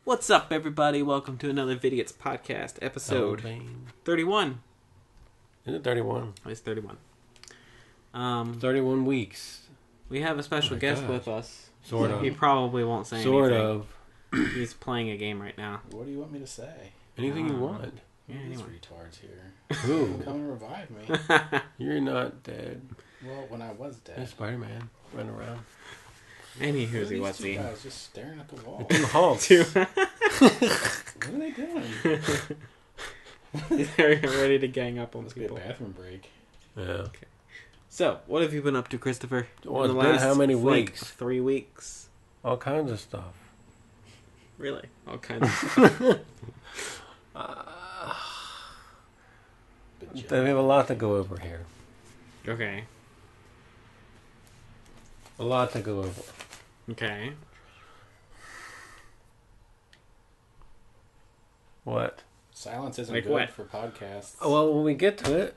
What's up, everybody? Welcome to another Vidiots podcast, episode 31. Is it 31? It's 31. 31 weeks. We have a special guest with us. Sort of. He probably won't say sort anything. of. He's playing a game right now. What do you want me to say? Anything you want. Yeah, These anyway. retards here. Who? Come and revive me. You're not dead. Well, when I was dead. There's Spider-Man running around. Anywho's he What are what's these he? two guys just staring at the wall. In the halls. What are they doing? They're ready to gang up on Must be a people. bathroom break. Yeah. So, what have you been up to, Christopher? Well, in it's the been last, how many weeks? 3 weeks. All kinds of stuff. Really? All kinds of stuff. We have a lot to go over here. Okay. A lot to go over. Okay. What? Silence isn't Like good what? for podcasts. Oh, well, when we get to it,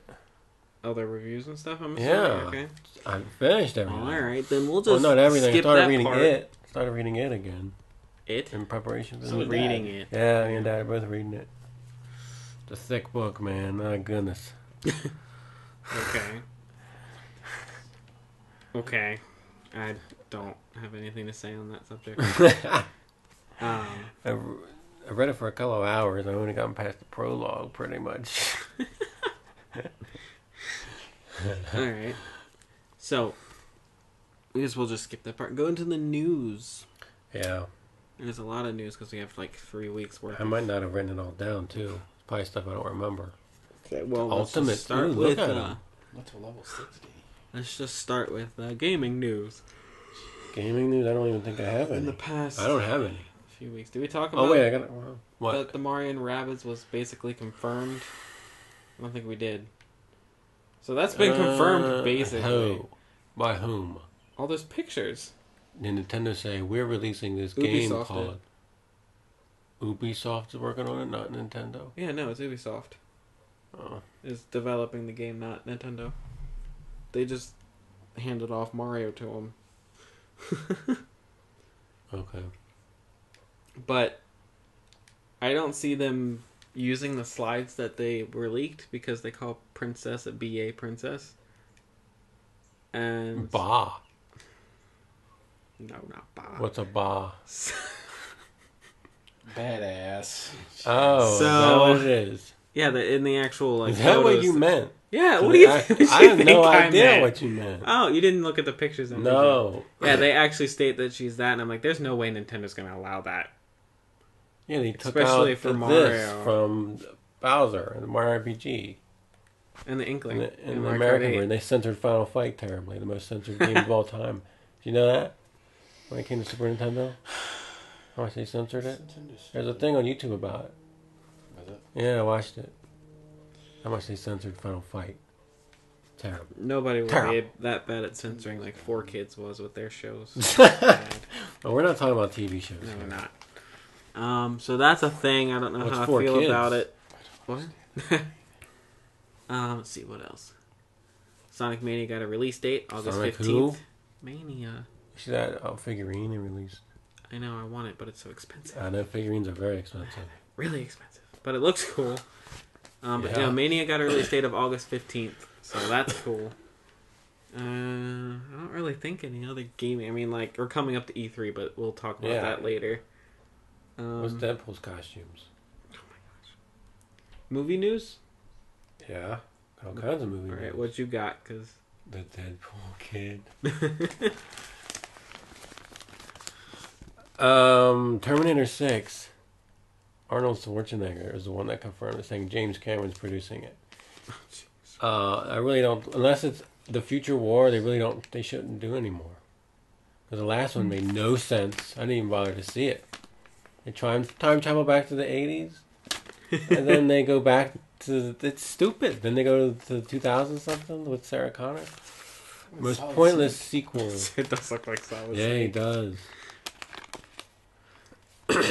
Other reviews and stuff, I'm assuming? yeah. Okay. I finished everything. Alright, then we'll Well, just not everything. I skip started that reading part. it. Started reading it again It? in preparation for So this. reading it. Yeah, me and Dad are both reading it. It's a thick book, man. My goodness. Okay. Okay. I don't have anything to say on that subject. I read it for a couple of hours. I only gotten past the prologue, pretty much. Alright. So, I guess we'll just skip that part. Go into the news. Yeah. There's a lot of news because we have like 3 weeks worth. I might not have written it all down, too. Probably stuff I don't remember. Okay, well, Ultimate. let's just start Ooh, with. look at 'em. What's to level 60? Let's just start with gaming news. Gaming news? I don't even think I have In any. the past I don't have any. few weeks, did we talk about? Oh, wait, I got it. What? That the Mario and Rabbids was basically confirmed? I don't think we did. So that's been confirmed, basically. Who? By whom? All those pictures. Did Nintendo say, we're releasing this Ubisoft game did. called... Ubisoft is working on it, not Nintendo? Yeah, no, it's Ubisoft. Oh. Is developing the game, not Nintendo. They just handed off Mario to them. Okay. But I don't see them using the slides that they were leaked because they call Princess a BA princess. And Ba. no, not Ba. What's a ba? Badass. Oh, is that So- what it is? Yeah, in the actual like. Is that what photos- you meant? Yeah. So What do you? I What do you have no think I idea meant? what you meant. Oh, you didn't look at the pictures then? did you? No. Yeah, they actually state that she's that, and I'm like, there's no way Nintendo's gonna allow that. Yeah, they took Especially out for this Mario. from Bowser and the Mario RPG. And the Inkling. In the Mario Kart American 8. version, they censored Final Fight terribly, the most censored game of all time. Do you know that? When it came to Super Nintendo? How much they censored it? There's a thing on YouTube about it. Was it? Yeah, I watched it. How much they censored Final Fight. Terrible. Nobody will Terrible. be that bad at censoring like 4Kids was with their shows. Well, we're not talking about TV shows. No, here. we're not. So that's a thing. I don't know What's how I 4 feel kids? about it. What? Let's see what else. Sonic Mania got a release date, August Sonic 15th. who? Mania. You see that figurine they released? I know I want it, but it's so expensive. I know figurines are very expensive. Really expensive, but it looks cool. But Yeah. Mania got a release date of August 15th, so that's cool. I don't really think any other gaming. I mean, like, we're coming up to E3, but we'll talk about that later. What's Deadpool's costumes? Movie news? Yeah, all kinds of movies. All right, what you got? Cause The Deadpool kid. Terminator 6. Arnold Schwarzenegger is the one that confirmed it, saying James Cameron's producing it. I really don't, unless it's the future war, they shouldn't do anymore. Because the last one made no sense. I didn't even bother to see it. They time travel back to the 80s, and then they go back to, it's stupid. Then they go to the 2000 something with Sarah Connor. Most pointless sequel. it does look like Solid Yeah, he Snake. does.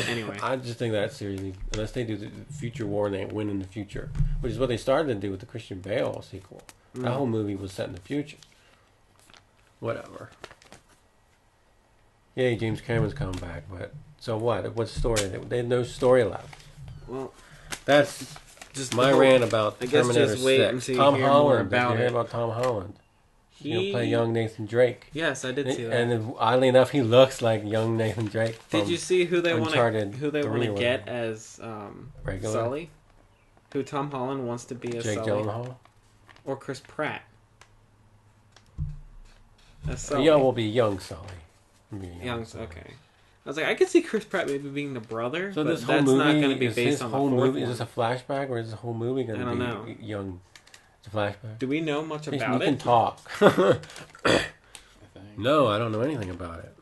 Anyway, I just think that seriously, unless they do the future war and they win in the future, which is what they started to do with the Christian Bale sequel. That whole movie was set in the future. Whatever. Yay, James Cameron's coming back, but So what? What story? They have no story left. Well, That's just my rant about I guess Terminator just wait 6. until you Tom hear more Holland. Did about you hear it. about Tom Holland? He'll He play young Nathan Drake. Yes, I did see that. And oddly enough, he looks like young Nathan Drake. Did you see who they want to Uncharted get as Regular? Sully? Who Tom Holland wants to be as Jake Sully? Gyllenhaal? Or Chris Pratt? As Sully. Yeah, will be young Sully. Young, okay. I was like, I could see Chris Pratt maybe being the brother, So but this whole that's movie, not going to be is based his on the whole fourth movie, one. is this a flashback or is this whole movie going I to don't be know. young? It's a flashback. Do we know much about You it? can talk. I think. No, I don't know anything about it.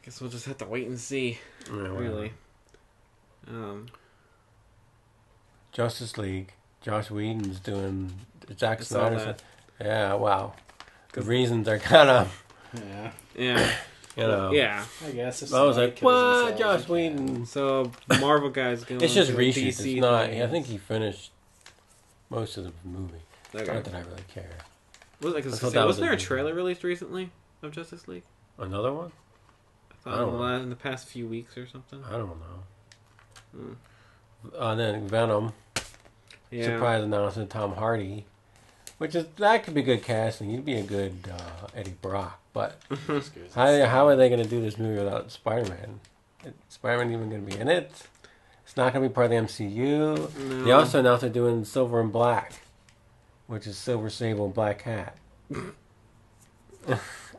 Guess we'll just have to wait and see. Yeah, whatever. Really. Justice League. Josh Whedon's doing Zack I saw Snyder's. that. Yeah, wow. The reasons are kind of, Yeah. Yeah. you know. Yeah. I guess. If I was somebody like, kills what? themselves, Josh you can. Whedon. So the Marvel guy's going. It's just to reshoots. DC It's not. things. I think he finished most of the movie. Okay. Not that I really care. Was, I thought that was wasn't there a a- trailer released recently of Justice League? Another one? I I thought don't know. in the past few weeks or something. I don't know. Hmm. Then Venom. Yeah. Surprise announcement: Tom Hardy, which is that could be good casting. He'd be a good Eddie Brock. But how are they going to do this movie without Spider-Man? Is Spider-Man even going to be in it? It's not going to be part of the MCU. No. They also announced they're doing Silver and Black, which is Silver Sable and Black Cat.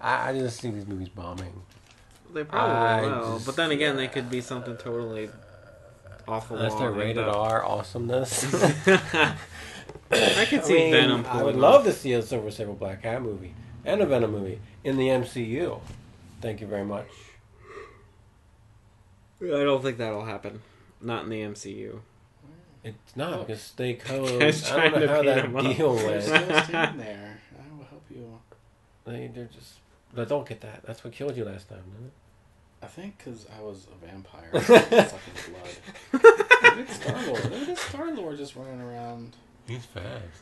I just see these movies bombing. They probably will. just- But then again, they could be something totally awful. That's their rated R awesomeness. I could see Venom. I would pulling love off. to see a Silver Sable Black Cat movie and a Venom movie in the MCU. Thank you very much. I don't think that'll happen. Not in the MCU. It's not because they co. Guys I don't trying to know how beat that him up. deal There's went. still a team there. I will help you. They're just. But don't get that. That's what killed you last time, didn't it? I think because I was a vampire sucking blood. Look at Star-Lord. Look at Star-Lord just running around. He's fast.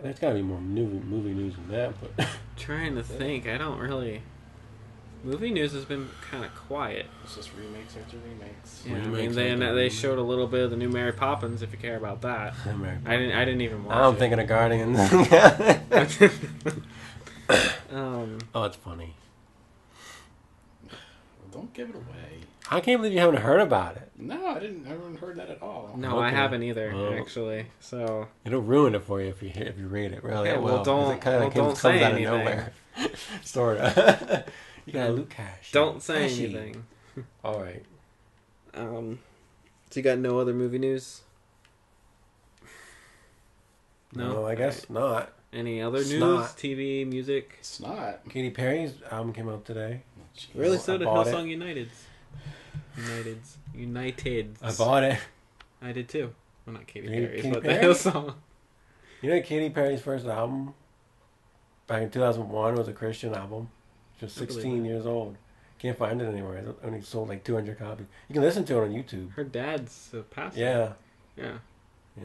There's got to be more movie news than that, but Trying to think. I don't really. Movie news has been kind of quiet. It's just remakes after remakes. Yeah, I mean, Remakes they after they remakes. showed a little bit of the new Mary Poppins. If you care about that, I didn't even watch I'm it. thinking of Guardians. Oh, it's funny. Well, don't give it away. I can't believe you haven't heard about it. No, I haven't heard that at all. No, I Okay. haven't either, Well. actually. So It'll ruin it for you if you read it. Really, Okay, it well, will, 'cause don't- it kind of well, don't comes say out of anything. nowhere. Sorta. You gotta loot cash. don't say Cashy. anything. All right. So you got no other movie news? No, I guess not. Any other news? Snot. TV, music? It's not. Katy Perry's album came out today. Jeez. Really? I So did bought it. Hillsong United's. United's. I bought it. I did too. Well, not Katy Katy Perry's, Perry? but the Hillsong. You know, Katy Perry's first album back in 2001 was a Christian album. She was I believe 16 it. years old. Can't find it anywhere. It only sold like 200 copies. You can listen to it on YouTube. Her dad's a pastor. Yeah. Yeah. Yeah.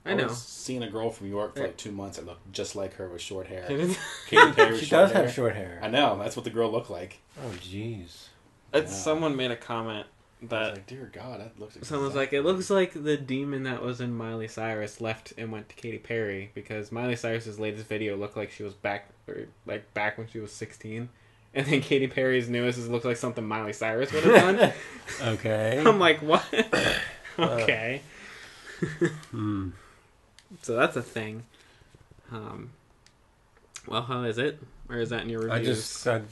I know. was seeing a girl from York for like 2 months that looked just like her with short hair. It's Katy Perry with She short does hair. have short hair. I know. That's what the girl looked like. Oh, jeez. Yeah. Someone made a comment I was that like, dear God, that looks. someone's like, it looks like the demon that was in Miley Cyrus left and went to Katy Perry because Miley Cyrus's latest video looked like she was back when she was 16, and then Katy Perry's newest looked like something Miley Cyrus would have done. Okay. I'm like, what? Okay. Hmm. So that's a thing. Well, how is it? Or is that in your reviews? I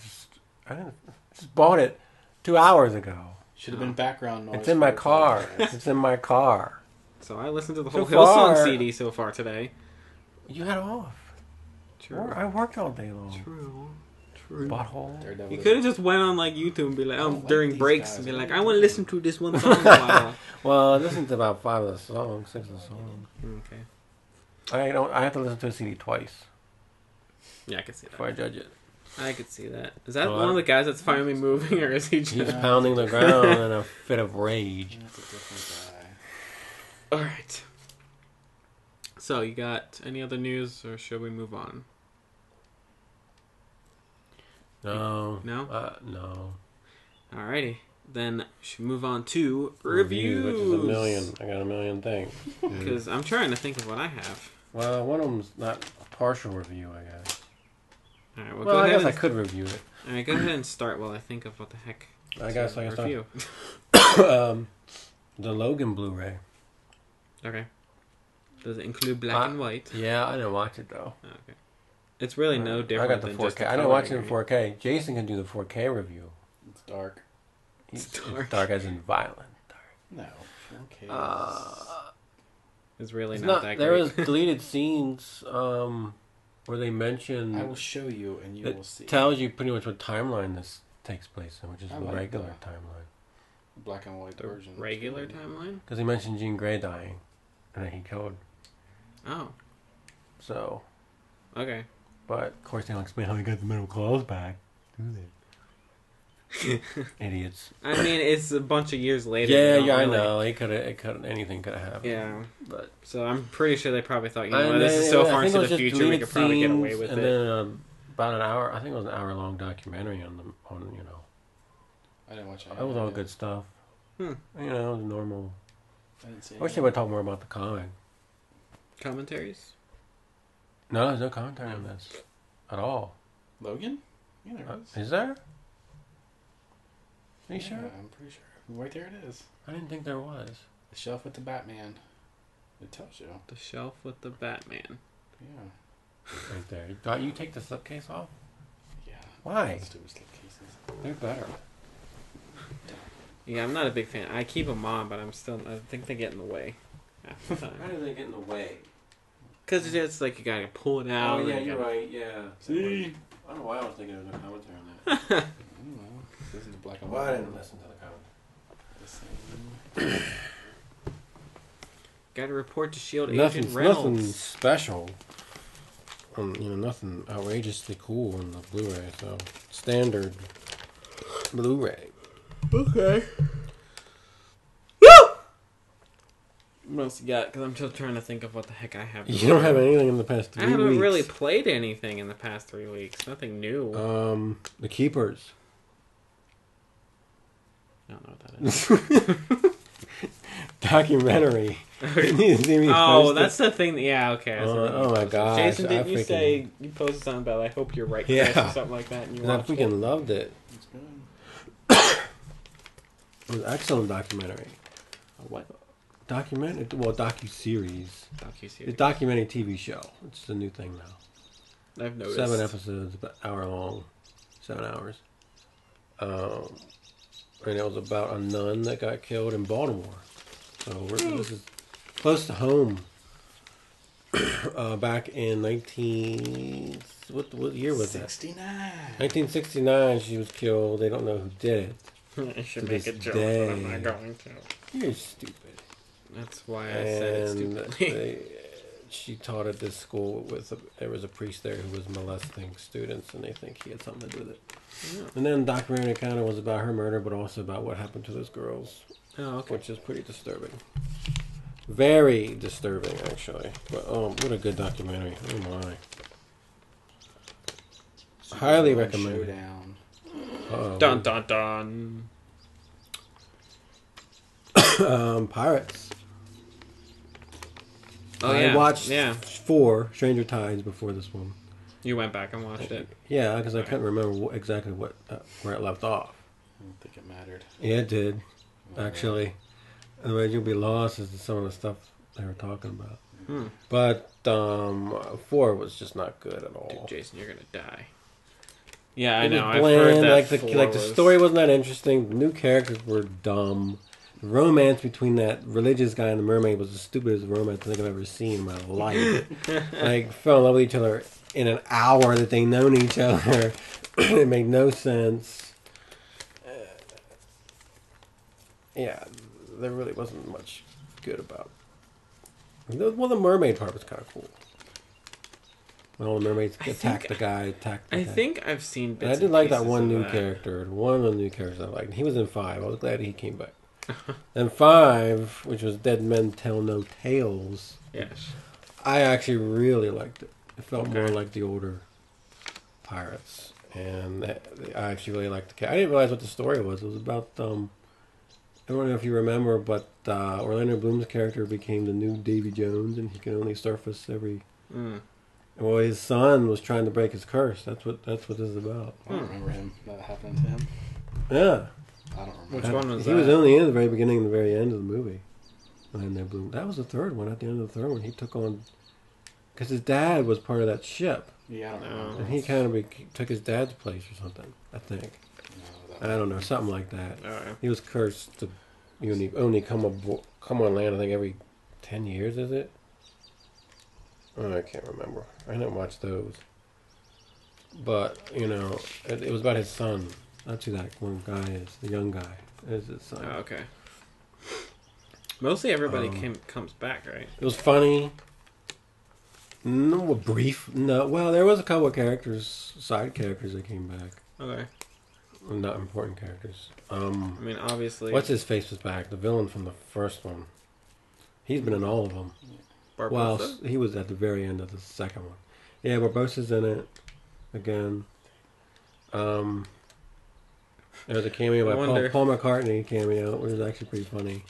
just bought it 2 hours ago. Should have been background noise. It's in my for the car. podcast. It's in my car. So I listened to the So whole Hillsong far- CD so far today. You had off. True. I worked all day long. True. True. Butthole. Daredevil You is- could have just went on like YouTube and be like, I don't like during these breaks guys. and be What like, are I you want to doing? listen to this one song in a while. Well, I listened to about 5 of the songs, 6 of the songs. Okay. I have to listen to a CD twice Yeah, I could see that. before I judge it. I could see that. Is that So one of the guys that's finally moving, or is he just? He's pounding the ground in a fit of rage. That's a different guy. All right. So you got any other news, or should we move on? No. No? No. Alrighty. Then we should move on to Review, reviews. which is a million. I got a million things. Because I'm trying to think of what I have. Well, one of them's not a partial review, I guess. Alright, well, Well, go I ahead guess I and, could review it. Alright, go ahead and start while I think of what the heck I guess I can start. review. The Logan Blu-ray. Okay. Does it include black and white? Yeah, I didn't watch it though. Okay. It's really no different I got the than 4K. just the I didn't color watch it in review. 4K. Jason can do the 4K review. It's dark. It's It's dark. dark as in violent. No. Okay. It's really It's not not. that There great. was deleted scenes where they mention. I will show you, and you will see. Tells you pretty much what timeline this takes place in, which is I the like regular that. timeline. Black and white The version. regular timeline? Because he mentioned Jean Grey dying, and then he killed. Oh, So, okay. but of course they don't explain how he got the metal claws back. Do they? Idiots. I mean, it's a bunch of years later. Yeah, they don't yeah, I really- know. He could have. Anything could have happened. Yeah, But so I'm pretty sure they probably thought, you know, and what, this then- is so I far think into it was the just future, we deleted could probably get away scenes, with and it. then about an hour. I think it was an hour-long documentary on them. On I didn't watch it. that was all good stuff. Hmm. You know, it was normal. I didn't see I wish they would talk more about the comic. Commentaries? No, there's no commentary on this at all. Logan? Yeah, there is. Is there? Are you Yeah, sure? I'm pretty sure. Right there it is. I didn't think there was. The shelf with the Batman. It tells you. The shelf with the Batman. Yeah. Right there. Got you take the slipcase off? Yeah. Why? Stupid slipcases. They're better. Yeah, I'm not a big fan. I keep them on, but I think they get in the way half the How time. do they get in the way? Because it's like you gotta pull it out. Oh, yeah, and you you're gotta- right. Yeah. See? I don't know why I was thinking there was no commentary on that. I don't know. This is the black and white. Why I didn't listen to the commentary? The same. Gotta report to Shield Nothing Agent Reynolds. special. Nothing outrageously cool on the Blu-ray. So standard Blu-ray. Okay. What else you got? Because I'm still trying to think of what the heck I have. You don't have anything in the past 3 I weeks. haven't really played anything in the past 3 weeks. Nothing new. The Keepers. I don't know what that is. Documentary. Didn't you see me Oh, post it? that's the thing. Yeah, okay. I see what you Oh my posted. gosh. Jason, I didn't you freaking- say you posted something about I hope you're right, Chris, Yeah. or something like that, and you And I watched freaking it? loved it. It's good. It was an excellent documentary. What? Docu-series. Docu-series. It's a documentary TV show. It's the new thing now. I've noticed. 7 episodes, about hour long. 7 hours. And it was about a nun that got killed in Baltimore. So this is close to home. Back in what year was that? 69. 1969. She was killed. They don't know who did it. I should To make a this joke, but I'm day. not going to. You're stupid. That's why I said it stupidly. She taught at this school there was a priest there who was molesting students, and they think he had something to do with it. Yeah. And then the documentary kind of was about her murder, but also about what happened to those girls, Oh, okay. which is pretty disturbing. Very disturbing, actually. But what a good documentary! Oh my! Highly Superman recommend. Showdown. Dun dun dun. Pirates. Oh, I yeah. watched Yeah. 4 Stranger Tides before this one. You went back and watched it. Yeah, because I couldn't remember exactly where it left off. I don't think it mattered. Yeah, it did, actually. Otherwise, you'll be lost as to some of the stuff they were talking about. Hmm. But 4 was just not good at all. Dude, Jason, you're gonna die. Yeah, I It was know. I've bland. heard that. Like the 4 the was- story wasn't that interesting. The new characters were dumb. The romance between that religious guy and the mermaid was the stupidest romance I think I've ever seen in my life. Like, fell in love with each other in an hour that they known each other. It made no sense. Yeah, there really wasn't much good about it. Well, the mermaid part was kind of cool. When all the mermaids attacked the guy, I think I've seen bits and I did and like that pieces one of new that. character. One of the new characters I liked. He was in 5. I was glad he came back. And 5, which was Dead Men Tell No Tales, Yes. I actually really liked it. It felt more Okay. like the older Pirates. and I actually really liked the cat. I didn't realize what the story was. It was about I don't know if you remember, but Orlando Bloom's character became the new Davy Jones, and he can only surface every. Well, his son was trying to break his curse. That's what this is about. I don't remember him. That happening to him. Yeah. I don't remember. Which one was that? He was only in the very beginning and the very end of the movie. Orlando Bloom. That was the third one. At the end of the third one, he took on because his dad was part of that ship. Yeah, I don't remember. And he kind of took his dad's place or something. I think. No, I don't know, something like that. Oh, yeah. He was cursed to only come on land. I think every 10 years. Is it? Oh, I can't remember. I didn't watch those. But it was about his son. That's who that one guy is. The young guy is his son. Oh, okay. Mostly everybody comes back, right? It was funny. No, brief. No, well, there was a couple of characters, side characters that came back. Okay. Not important characters. I mean, obviously. What's his face was back? The villain from the first one. He's been in all of them. Barbosa? Well, he was at the very end of the second one. Yeah, Barbosa's in it again. There was a cameo by Paul McCartney cameo, which was actually pretty funny.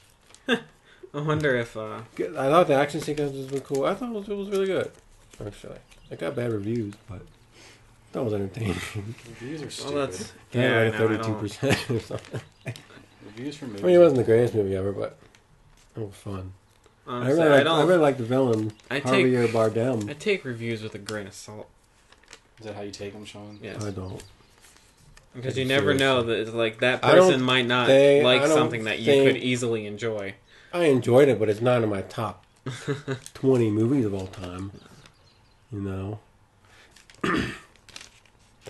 I wonder if... I thought the action sequences were cool. I thought it was really good, actually. It got bad reviews, but that was entertaining. Reviews are stupid. Well, that's... Yeah, Yeah, like 32% or something. Reviews for movies. I mean, it wasn't the greatest movie ever, but it was fun. Honestly, I really like the villain, Javier Bardem. I take reviews with a grain of salt. Is that how you take them, Sean? Yes. I don't. Because you never know that like that person might not like something that you could easily enjoy. I enjoyed it, but it's not in my top 20 movies of all time.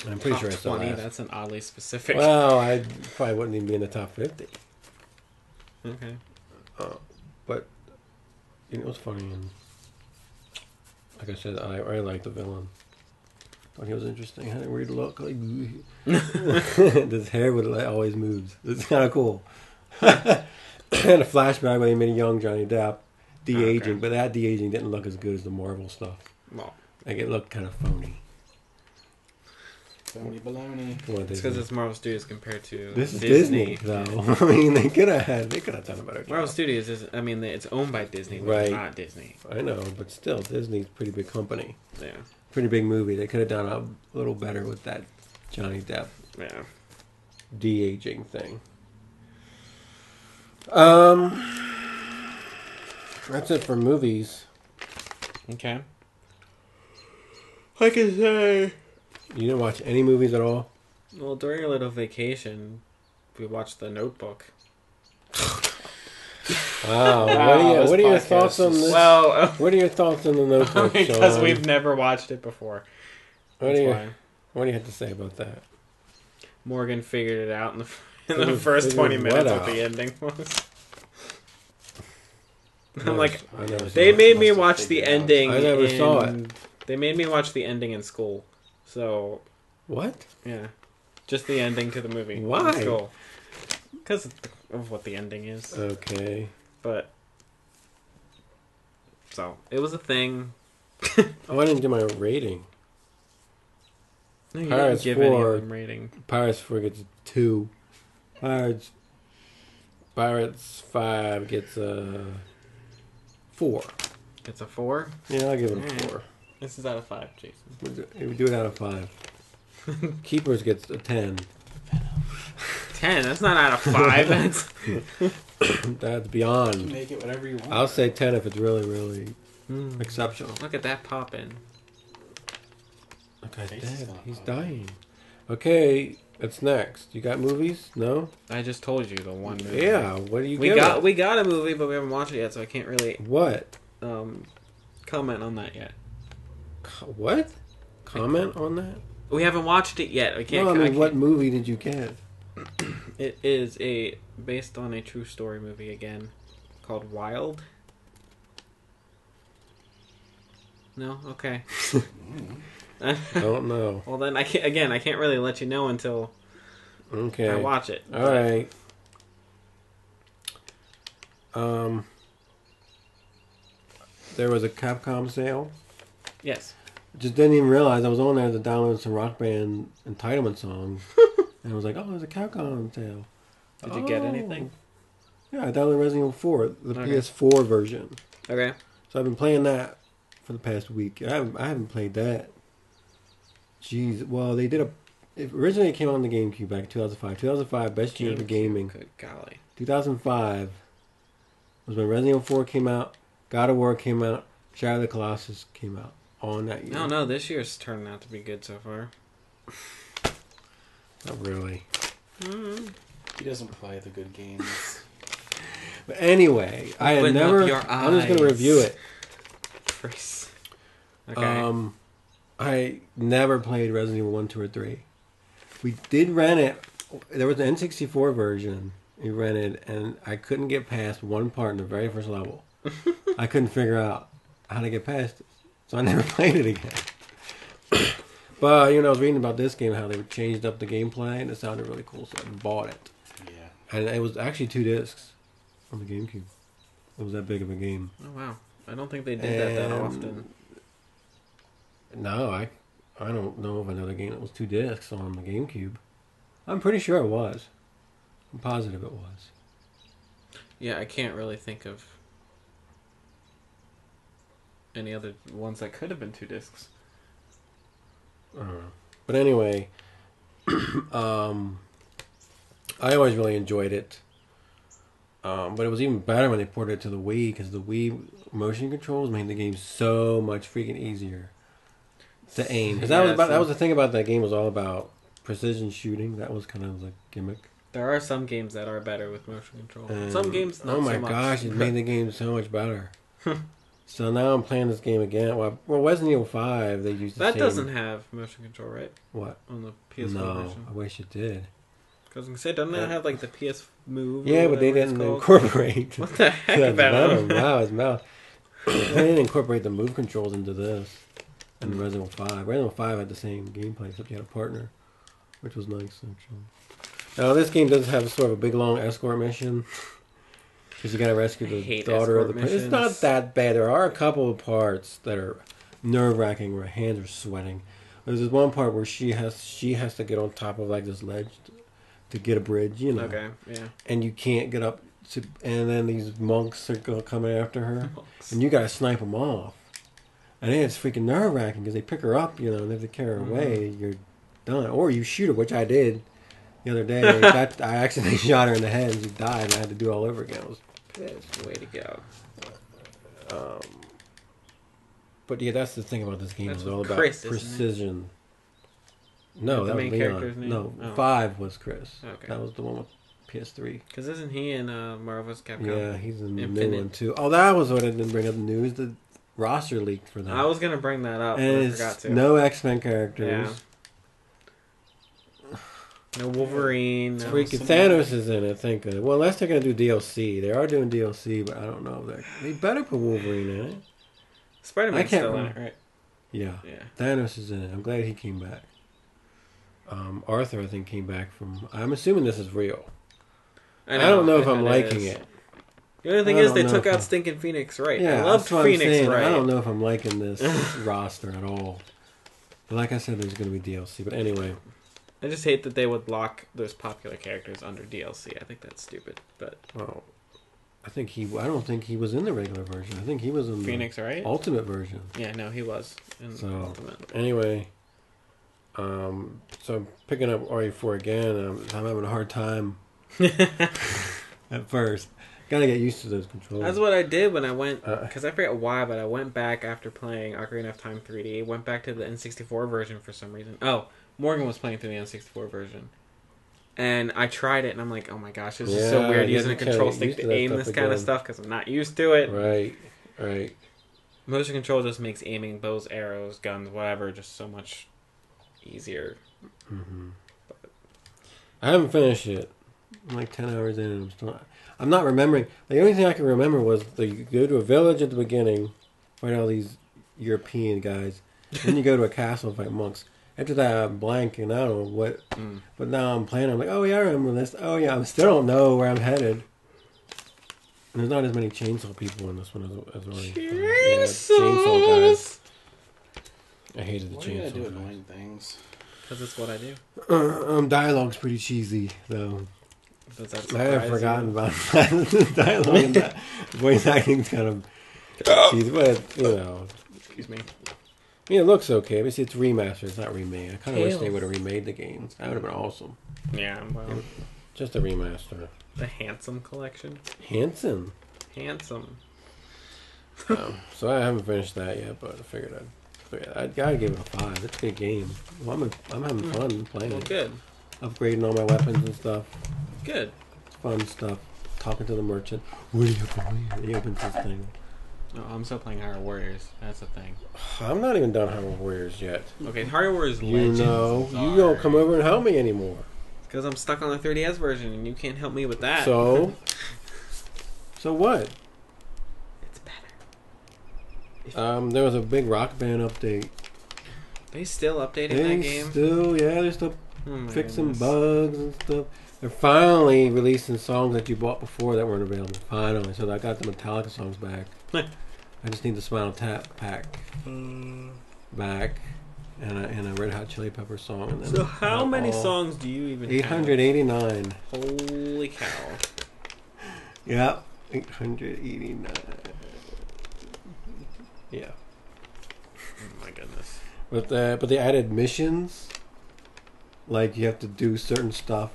I'm pretty Top sure I saw 20, that. that's an oddly specific. Well, I probably wouldn't even be in the top 50. Okay. But it was funny, and like I said, I liked the villain. Thought he was interesting. Had a weird look. Like, his hair always moves. It's kind of cool. And a flashback when he made a young Johnny Depp de-aging, Okay. but that de-aging didn't look as good as the Marvel stuff. Well, Like it looked kind of phony. Phony baloney. it's because it's Marvel Studios compared to This is Disney, though. I mean, they could have done a better job. Marvel Studios is, I mean, it's owned by Disney, but Right. it's not Disney. I know, but still, Disney's a pretty big company. Yeah. Pretty big movie. They could have done a little better with that Johnny Depp Yeah. de-aging thing. That's it for movies. Okay. Like I say. You didn't watch any movies at all? Well, during a little vacation, we watched The Notebook. Wow. Wow, What are your this thoughts on podcast is- this? Well, What are your thoughts on the Notebook, because Sean? we've never watched it before. What That's do you why. What do you have to say about that? Morgan figured it out in the Figured- first 20 figured minutes what what the out? ending was. I I'm like, never saw they it. made me Must have watch the figured it out. ending. I never saw it. They made me watch the ending in school. So, What? yeah. Just the ending to the movie. Why? In school. Because of what the ending is. Okay. But, so, it was a thing. Oh, I didn't do my rating. No, you Pirates didn't give any 4. of them rating. Pirates 4 gets a 2. Pirates 5 gets a 4. It's a 4? Yeah, I'll give it a Alright. 4. This is out of 5, Jason. We do it out of 5. Keepers gets a 10. 10? That's not out of 5. That's... That's You beyond. make it whatever you want. I'll say 10 if it's really, really exceptional. Look at that popping. That guy's Face is dead. not He's popping. dying. Okay, what's next? You got movies? No? I just told you the one movie. Yeah, what do you We give got it? we got a movie, but we haven't watched it yet, so I can't really What? comment on that yet. What? Comment on that? We haven't watched it yet. I can't. No, I mean, can't- what movie did you get? It is based on a true story movie again, called Wild. No, okay. Don't know. Well, then I can't really let you know until Okay. I watch it. All right. There was a Capcom sale. Yes. just didn't even realize I was on there to download some Rock Band entitlement songs. And I was like, oh, there's a Capcom on sale. Did you get anything? Yeah, I downloaded Resident Evil 4, the Okay. PS4 version. Okay. So I've been playing that for the past week. I haven't played that. Jeez, well, they did originally it came out on the GameCube back in 2005. 2005, best year for gaming. Good golly. 2005 was when Resident Evil 4 came out, God of War came out, Shadow of the Colossus came out. All in that year. No, this year's turning out to be good so far. Not really. Mm-hmm. He doesn't play the good games. But anyway, I had Open never. up your I'm just going to review it. Trace. Okay. I never played Resident Evil 1, 2, or 3. We did rent it. There was an N64 version we rented, and I couldn't get past one part in the very first level. I couldn't figure out how to get past it, so I never played it again. But, I was reading about this game, how they changed up the gameplay, and it sounded really cool, so I bought it. Yeah. And it was actually 2 discs on the GameCube. It was that big of a game. Oh, wow. I don't think they did that often. No, I don't know of another game that was 2 discs on the GameCube. I'm pretty sure it was. I'm positive it was. Yeah, I can't really think of any other ones that could have been 2 discs. I don't know. But anyway, I always really enjoyed it. But it was even better when they ported it to the Wii, because the Wii motion controls made the game so much freaking easier to aim. Because that was the thing about that game, was all about precision shooting. That was kind of the gimmick. There are some games that are better with motion control. Some games, not oh my so much. gosh, it made the game so much better. So now I'm playing this game again. Well, Resident Evil 5, they used the That same... doesn't have motion control, right? What? On the PS4 No, version. I wish it did. Because I was going to say, doesn't that have like the PS Move? Yeah, but they didn't incorporate... What the heck that about venom. Wow, his mouth. They didn't incorporate the move controls into this. And Resident Evil 5. Resident Evil 5 had the same gameplay, except you had a partner. Which was nice, actually. Now, this game does have sort of a big, long escort mission. Because you gotta rescue the daughter of the prince. It's not that bad. There are a couple of parts that are nerve-wracking where her hands are sweating. There's this one part where she has to get on top of like this ledge to get a bridge, Okay, yeah. And you can't get up and then these monks are coming after her. And you gotta snipe them off. And then it's freaking nerve-wracking because they pick her up, and they have to carry her away. You're done. Or you shoot her, which I did the other day. I accidentally shot her in the head and she died, and I had to do it all over again. It was pissed. Way to go. But yeah, that's the thing about this game. It's all about Chris, precision. No, that was main Leon. character's name? No, Oh. 5 was Chris. Okay. That was the one with PS3. Because isn't he in Marvel's Capcom? Yeah, he's in the new Infinite. one too. Oh, that was what I didn't bring up the news. The roster leaked for that. I was going to bring that up, but and I it's forgot to. no X-Men characters. Yeah. No Wolverine. No Freaking Thanos is in it, thank goodness. Well, unless they're going to do DLC. They are doing DLC, but I don't know. They better put Wolverine in it. Spider-Man's I can't still in it, remember. right? Yeah. Yeah. Thanos is in it. I'm glad he came back. Arthur, I think, came back from... I'm assuming this is real. I don't know if I'm liking it. The only thing is they took out Stinking Phoenix Wright. Yeah, I love that's what Phoenix I'm saying. Wright. I don't know if I'm liking this roster at all. But like I said, there's going to be DLC. But anyway... I just hate that they would lock those popular characters under DLC. I think that's stupid. But Well, I don't think he was in the regular version. I think he was in Phoenix, the right? Ultimate version. Yeah, no, he was in So Ultimate. anyway, so I'm picking up RE4 again. I'm having a hard time at first. Gotta get used to those controls. That's what I did when I went, because I forget why, but I went back after playing Ocarina of Time 3D. Went back to the N64 version for some reason. Oh, Morgan was playing through the N64 version. And I tried it, and I'm like, oh my gosh, this is so weird using a control stick to aim this kind of stuff, because I'm not used to it. Right. Motion control just makes aiming bows, arrows, guns, whatever, just so much easier. Mm-hmm. I haven't finished it. I'm like 10 hours in, and I'm not remembering. The only thing I can remember was you go to a village at the beginning, fight all these European guys, then you go to a castle and fight monks. After that, I'm blank, and I don't know what. But now I'm playing. I'm like, oh yeah, I remember this. Oh yeah, I still don't know where I'm headed. And there's not as many chainsaw people in this one as already. Chainsaws. Chainsaw guys. I hated the Why do you gotta do chainsaw. annoying things? Because it's what I do. Dialogue's pretty cheesy though. Does that I have surprise forgotten you? about that. Dialogue and that voice acting's kind of cheesy, but you know. Excuse me. I mean, it looks okay, but see, it's remastered, it's not remade. I kind of wish they Tails. would have remade the game. That would have been awesome. Yeah, well, Just a remaster. the Handsome collection. Handsome. Handsome. So I haven't finished that yet, but I figured I'd gotta give it a 5. It's a good game. Well, I'm having fun playing Well, it. good. Upgrading all my weapons and stuff. Good. It's fun stuff. Talking to the merchant. What are you buying? He opens this thing. No, I'm still playing Hyrule Warriors. That's the thing. I'm not even done Hyrule Warriors yet. Okay, Hyrule Warriors You Legends. know, you don't come over and help me anymore. Because I'm stuck on the 3DS version, and you can't help me with that. So what? It's better. There was a big Rock Band update. They still updating that game? They're still Oh my fixing goodness. bugs and stuff. They're finally releasing songs that you bought before that weren't available. Finally, so I got the Metallica songs back. I just need the Spinal Tap pack back, and a Red Hot Chili Pepper song. And then So how many all- songs do you even 889. have? Holy cow. Yep, 889. Yeah, Oh my goodness. but they added missions. Like you have to do certain stuff,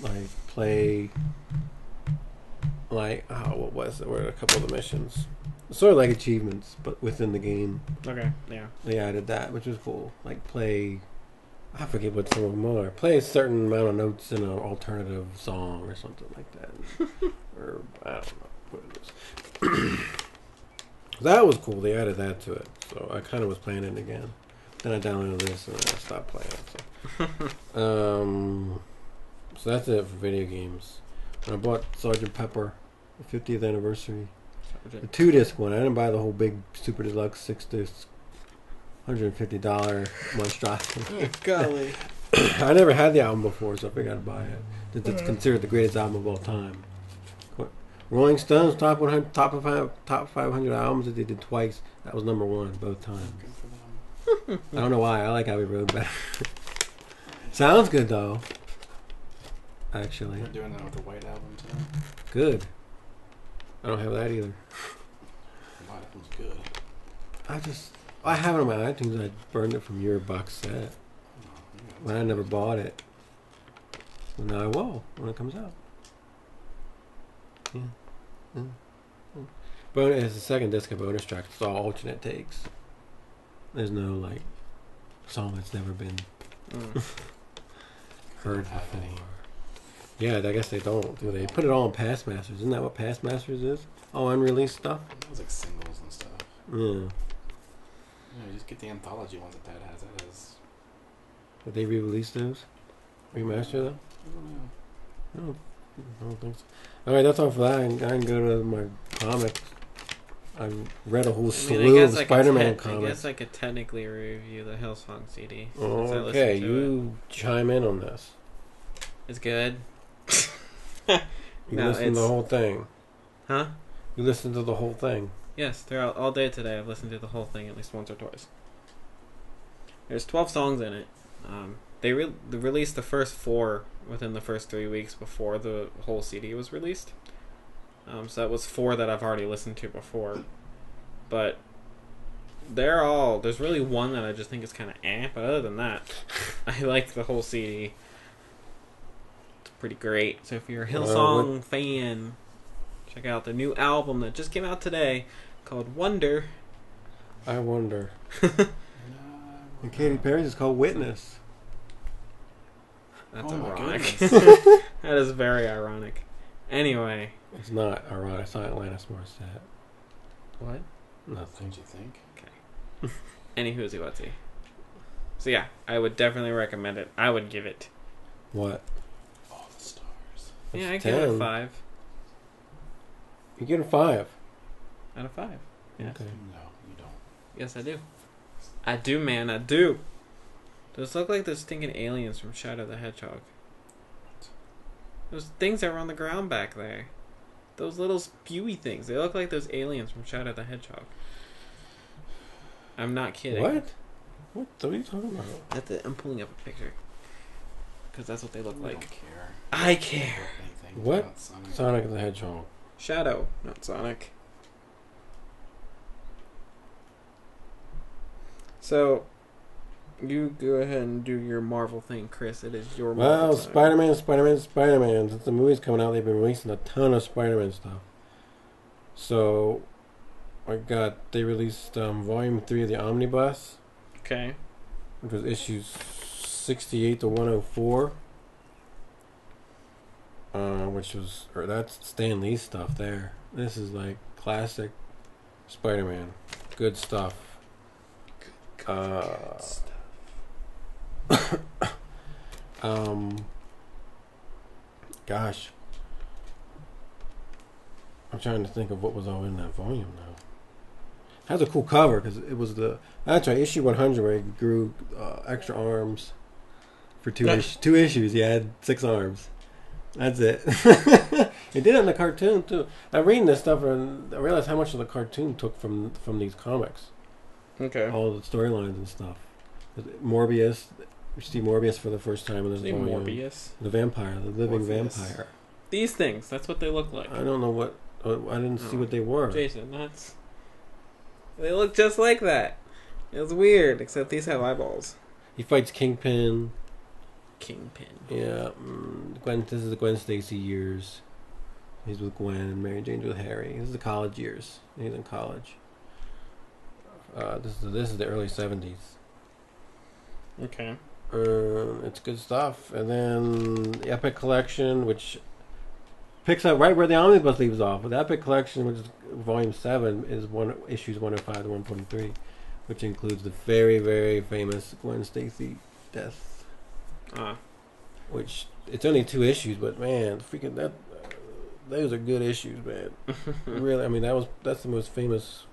like play. Like what was it? What were a couple of the missions? Sort of like achievements, but within the game. Okay, yeah. They added that, which was cool. Like play, I forget what some of them are. Play a certain amount of notes in an alternative song or something like that, or I don't know what it is. That was cool. They added that to it, so I kind of was playing it again. Then I downloaded this and then I stopped playing it. So that's it for video games. And I bought Sgt. Pepper, the 50th anniversary. The 2-disc one. I didn't buy the whole big super deluxe 6-disc, $150 monstrosity. Golly. I never had the album before, so I figured I'd buy it. It's considered the greatest album of all time. Rolling Stones top 100, top 500 albums that they did twice. That was number one both times. Good for them. I don't know why. I like Abbey Road better. Sounds good though. Actually, They're doing that with the White Album too. good. I don't have that either. The White Album's good. I have it on my iTunes. I burned it from your box set. Oh, you When I never bought it. Well, now I will when it comes out. Yeah. But it's the second disc of bonus track. It's all alternate takes. There's no like song that's never been heard don't have before. any. Yeah, I guess they don't. Do they put it all on Past Masters? Isn't that what Past Masters is? All unreleased stuff. It was like singles and stuff. Yeah. You just get the anthology ones that has. That has. Did they re-release those? Remaster them? I don't know. I don't think so. Alright, that's all for that. I can go to my comics. I read a whole slew of Spider-Man I comics. guess I could technically review the Hillsong CD. since I listened Okay, to you chime in on this. It's good. You No, listen to the it's- whole thing. Huh? You listen to the whole thing. Yes, throughout all day today, I've listened to the whole thing at least once or twice. There's 12 songs in it. They released the first 4 within the first 3 weeks before the whole CD was released. So that was 4 that I've already listened to before. But there's really one that I just think is kind of but other than that, I like the whole CD. It's pretty great. So if you're a Hillsong fan, check out the new album that just came out today called Wonder. I wonder. And Katy Perry's is called Witness. That's Oh my ironic. goodness. That is very ironic. Anyway. It's not ironic. It's not Alanis Morissette. What? Nothing. Don't you think? Okay. Anywho's whatsy. So yeah, I would definitely recommend it. I would give it. What? All the stars. Yeah, I That's give it a 10. 5 You get a 5. out of 5. Yes. Okay. No, you don't. Yes, I do. I do, man. I do. Those look like those stinking aliens from Shadow the Hedgehog. Those things that were on the ground back there. Those little spewy things. They look like those aliens from Shadow the Hedgehog. I'm not kidding. What? What are you talking about? I'm pulling up a picture. Because that's what they look I like. don't care. I care. Anything What? about Sonic. Sonic the Hedgehog. Shadow, not Sonic. So, you go ahead and do your Marvel thing, Chris. It is your Marvel Well, time. Spider-Man. Since the movie's coming out, they've been releasing a ton of Spider-Man stuff. So, they released Volume 3 of the Omnibus, Okay. which was issues 68 to 104. That's Stan Lee stuff there. This is like classic Spider-Man. Good stuff. Good stuff. Gosh. I'm trying to think of what was all in that volume now. It has a cool cover because it was that's right, issue 100 where he grew extra arms for two issues. He had 6 arms. That's it. He did it in the cartoon too. I'm reading this stuff and I realized how much of the cartoon took from these comics. Okay. All the storylines and stuff. Morbius, we see Morbius for the first time in this volume. Morbius. The vampire, the living Morpheus. vampire. These things, that's what they look like. I don't know what. I didn't see what they were. Jason, they look just like that. It's weird, except these have eyeballs. He fights Kingpin. Kingpin. Yeah, This is the Gwen Stacy years. He's with Gwen and Mary Jane's with Harry. This is the college years. He's in college. This is the early 70s. Okay. It's good stuff. And then the Epic Collection, which picks up right where the Omnibus leaves off. The Epic Collection, which is Volume 7, is issues 105 to 123, which includes the very, very famous Gwen Stacy death. Which, it's only 2 issues, but man, those are good issues, man. Really, I mean, that's the most famous.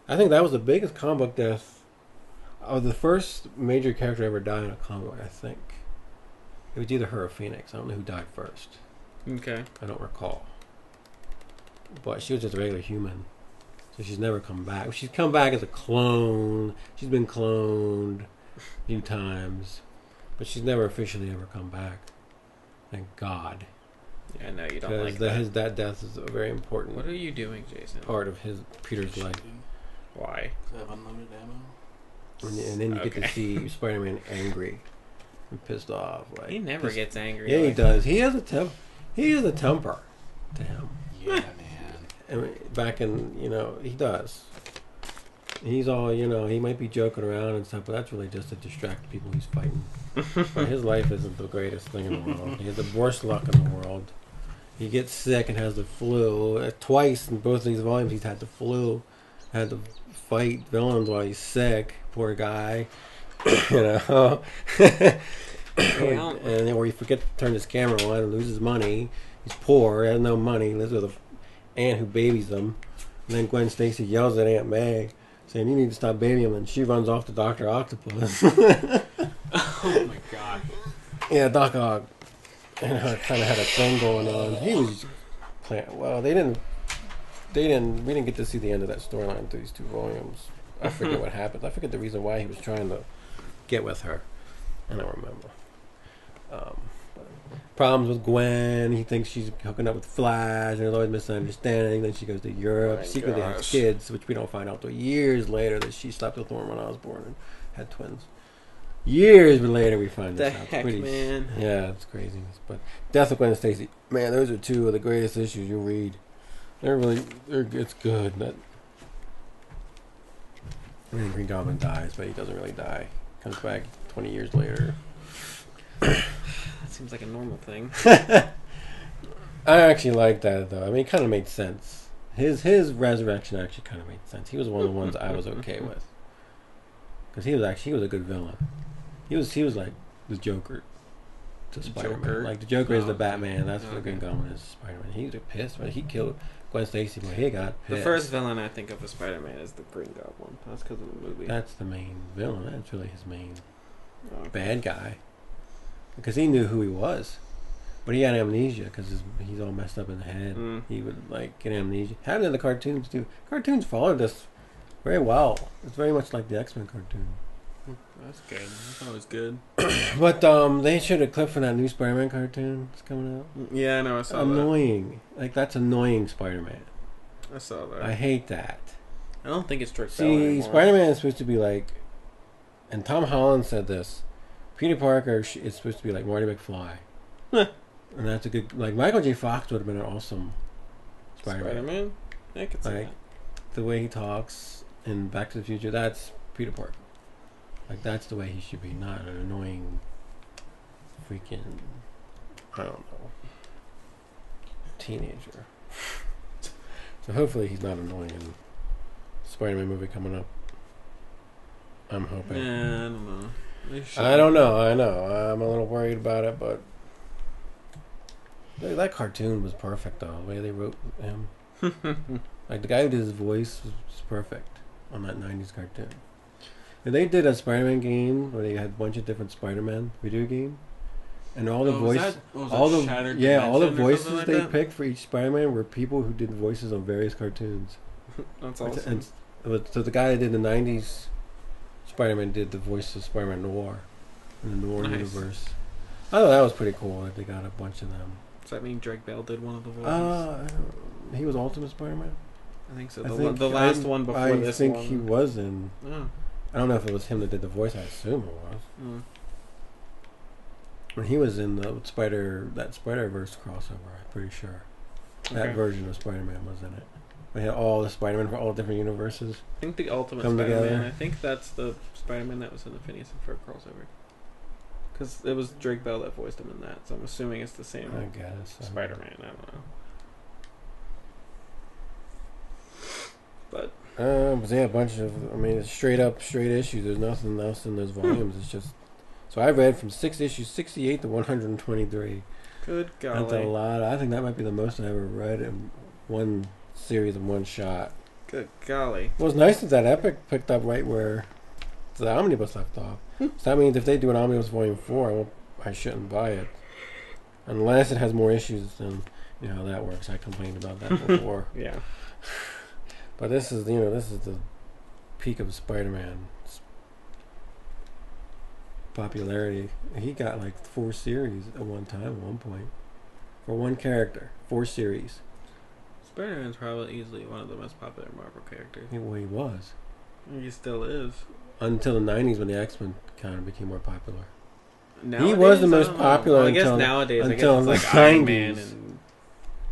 I think that was the biggest comic book death. The first major character ever died in a comic book, I think. It was either her or Phoenix. I don't know who died first. Okay. I don't recall. But she was just a regular human. So she's never come back. She's come back as a clone. She's been cloned a few times. But she's never officially ever come back. Thank God. Yeah, no, you don't like that. That death is a very important What are you doing, Jason? part of Peter's life. Why? I have unlimited ammo. And then you get to see Spider-Man angry and pissed off. Like, He never gets angry. Yeah, he like does. He has a temper to him. Yeah, man. I mean, back in, he does. He's all, he might be joking around and stuff, but that's really just to distract the people he's fighting. But his life isn't the greatest thing in the world. He has the worst luck in the world. He gets sick and has the flu. Twice in both of these volumes he's had the flu. Had to fight villains while he's sick. Poor guy. And then where he forgets to turn his camera on and loses money. He's poor, has no money, lives with an aunt who babies him. And then Gwen Stacy yells at Aunt May, saying, "You need to stop babying him," and she runs off to Dr. Octopus. Oh my god. Yeah, Doc Ock. And kind of had a thing going on. He was playing. Well, we didn't get to see the end of that storyline through these 2 volumes. I forget what happened. I forget the reason why he was trying to get with her. I don't remember. Problems with Gwen. He thinks she's hooking up with Flash, and there's always misunderstanding. Then she goes to Europe, secretly has kids, which we don't find out till years later that she slept with Norman Osborn and had twins. Years later, we find this out. Heck, man. Yeah, it's craziness. But Death of Gwen Stacy, man, those are 2 of the greatest issues you'll read. It's good. Green Goblin dies, but he doesn't really die. Comes back 20 years later. That seems like a normal thing. I actually like that, though. I mean, it kind of made sense. His resurrection actually kind of made sense. He was one of the ones I was okay with. Because he was a good villain. He was like the Joker to Spider-Man. Like, the Joker is the Batman. That's what the Green Goblin is Spider-Man. He was pissed, but he killed Gwen Stacy, but he got pissed. The first villain I think of as Spider-Man is the Green Goblin. That's because of the movie. That's the main villain. That's really his main bad guy. Because he knew who he was. But he had amnesia because he's all messed up in the head. He would, get amnesia. Happened in the cartoons, too. Cartoons followed this very well. It's very much like the X-Men cartoon. That's good. That's always good. But they showed a clip from that new Spider-Man cartoon that's coming out. Yeah, I know. I saw Annoying. Like, that's annoying Spider-Man. that. I saw that. I hate that. I don't think it's Drake Bell See, anymore. Spider-Man is supposed to be like, and Tom Holland said this, Peter Parker is supposed to be like Marty McFly. And that's a good, like, Michael J. Fox would have been an awesome Spider-Man. Spider-Man? I could see Like, that. the way he talks in Back to the Future, that's Peter Parker. Like, that's the way he should be, not an annoying freaking, I don't know, teenager. So hopefully he's not annoying in Spider-Man movie coming up. I'm hoping. Yeah, I don't know. I don't know. I know. I'm a little worried about it, but that cartoon was perfect, though. The way they wrote him, like the guy who did his voice was perfect on that '90s cartoon. And they did a Spider-Man game where they had a bunch of different Spider-Man video game, and all the voices, all the voices like they that? picked for each Spider-Man were people who did voices on various cartoons. That's awesome. So the guy that did the '90s Spider-Man did the voice of Spider-Man Noir in the Noir universe. I thought that was pretty cool. Like they got a bunch of them. Does that mean Drake Bell did one of the voices? He was Ultimate Spider-Man. I think so. The last one before this one. I think he was in. Oh. I don't know if it was him that did the voice. I assume it was. Mm. When he was in the Spider-Verse crossover, I'm pretty sure that version of Spider-Man was in it. They had all the Spider-Man for all different universes. I think the Ultimate come Spider-Man. together. I think that's the Spider-Man that was in the Phineas and Ferb crossover. Because it was Drake Bell that voiced him in that, so I'm assuming it's the same I guess Spider-Man. I don't know. But yeah, a bunch of. I mean, it's straight issues. There's nothing else in those volumes. It's just. So I read from 6 issues, 68 to 123. good golly, That's a lot. I think that might be the most I ever read in one series in one shot. good golly. It was nice that Epic picked up right where the omnibus left off. So that means if they do an omnibus volume 4, I shouldn't buy it unless it has more issues. Then you know how that works. I complained about that before. Yeah. But this is the peak of Spider-Man's popularity. He got like 4 series at one time, at one point, for one character. 4 series. Spider-Man's probably easily one of the most popular Marvel characters. He was He still is. until the '90s when the X-Men kind of became more popular. Nowadays, He was the I most don't know. popular Well, I guess until- nowadays, until I guess it's the like Iron 90s. Man and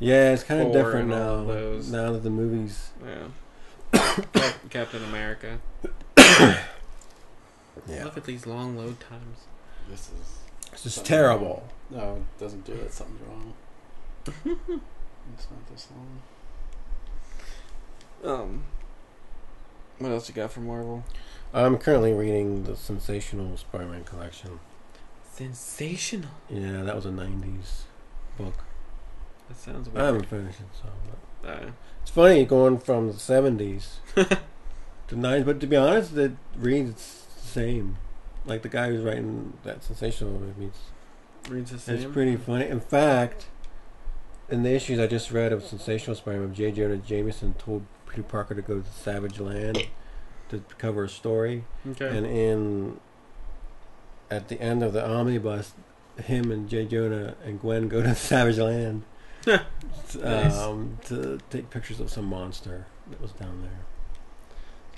Yeah, it's kind of Thor different and all now. those. Now that the movies. yeah. Captain America. Yeah, Look at these long load times. This is. it's just something terrible. wrong. No, it doesn't do it. Something's wrong. It's not this long. What else you got from Marvel? I'm currently reading the Sensational Spider-Man collection. Sensational. Yeah, that was a '90s book. That sounds I weird. haven't finished it, so. But Uh, it's funny going from the '70s to '90s, but to be honest, it reads the same. Like the guy who's writing that Sensational, I mean, reads the same. it's pretty funny. In fact, in the issues I just read of Sensational Spider-Man, J. Jonah Jameson told Peter Parker to go to Savage Land to cover a story, Okay. and at the end of the omnibus, him and J. Jonah and Gwen go to Savage Land Nice. to take pictures of some monster that was down there.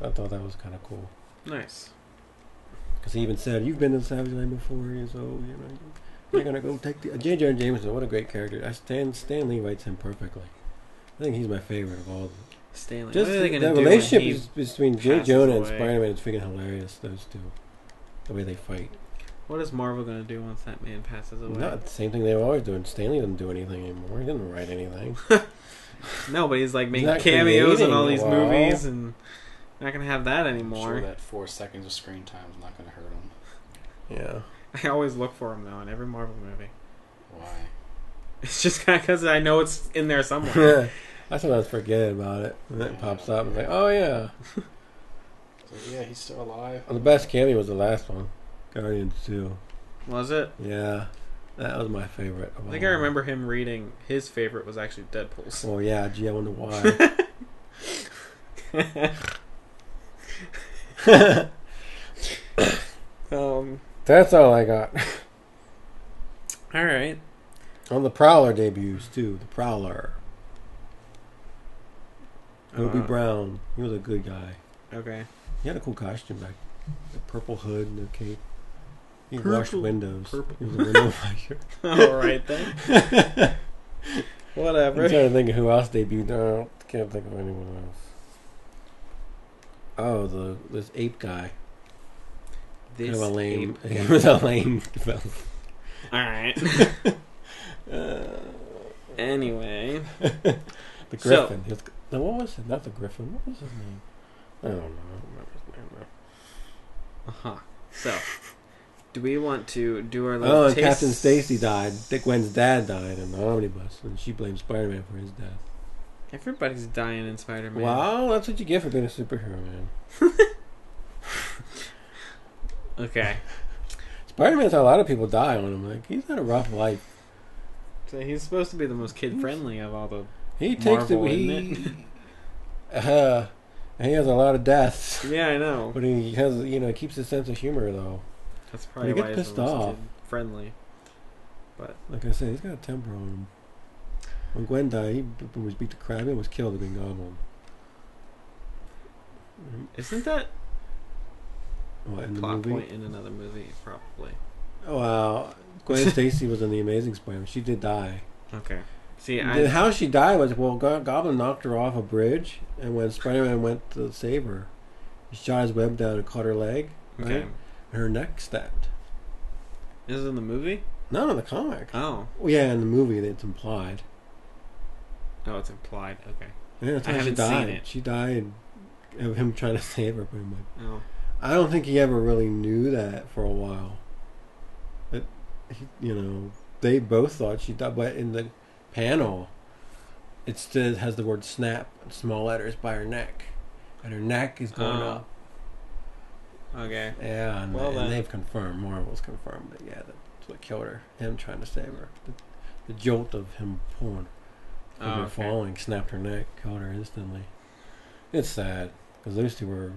So I thought that was kind of cool. Nice. Because he even said, "You've been to Savage Land before, so you know you're gonna go take the." J. Jonah Jameson, what a great character! Stan Lee writes him perfectly. I think he's my favorite of all of them. Stanley. Just what are they the gonna do relationship when he between J. passes Jonah and away? Spider-Man is freaking hilarious. Those two, the way they fight. What is Marvel gonna do once that man passes away? Not the same thing they were always doing. Stanley doesn't do anything anymore. He doesn't write anything. No, but he's like making not cameos in creating all a these while. movies, and not gonna have that I'm anymore. sure that 4 seconds of screen time is not going to hurt him. Yeah. I always look for him though in every Marvel movie. Why? It's just kind of because I know it's in there somewhere. I sometimes forget about it. And then it pops up. And it's like, oh yeah. So, yeah, he's still alive. Well, the best cameo was the last one. Guardians 2. Was it? Yeah. That was my favorite. I think I remember him reading his favorite was actually Deadpool's. Oh yeah, gee, I wonder why. That's all I got. All right. On the Prowler debuts, too. The Prowler. Toby Brown. He was a good guy. Okay. He had a cool costume back. The purple hood and the cape. He Purple. washed windows. Purple. He was a window washer. All right then. I'm Whatever. trying to think of who else debuted. I can't think of anyone else. Oh, this ape guy. This Kind of a lame. ape He was a lame. All right. Anyway. The Griffin. No, what was it? Not the Griffin. What was his name? I don't know. I don't remember his name now. Uh-huh. So, do we want to do our little Oh, and taste? Captain Stacy died. Dick Gwen's dad died in the omnibus, and she blamed Spider-Man for his death. Everybody's dying in Spider-Man. Wow, that's what you get for being a superhero, man. Okay. Spider-Man's how a lot of people die on him. Like, he's had a rough life. So he's supposed to be the most kid-friendly of all the He takes Marvel, it. isn't He has a lot of deaths, Yeah, I know. but he has, he keeps his sense of humor though. That's probably But he why gets he's pissed the most off. kid-friendly. But Like I said, he's got a temper on him. When Gwen died, he was beat the crap and was killed to be Goblin. isn't that What, a in the plot movie? point in another movie? Probably. Oh, wow. Gwen Stacy was in the Amazing Spider-Man. She did die. Okay. See, How she died was, Goblin knocked her off a bridge, and when Spider-Man went to save her, he shot his web down and caught her leg, right? Okay. And her neck snapped. Is it in the movie? Not in the comic. Oh. Well, yeah, in the movie it's implied. Oh, it's implied. Okay. Yeah, that's I how she haven't seen died. it. She died of him trying to save her, pretty much. Oh. I don't think he ever really knew that for a while. But, they both thought she died, but in the panel, it still has the word snap in small letters by her neck. And her neck is going Oh. up. Okay. Yeah, and, Well, then. they've confirmed, Marvel's confirmed that, yeah, that's what killed her. Him trying to save her. The jolt of him pulling from her okay. falling snapped her neck, killed her instantly. It's sad, because those two were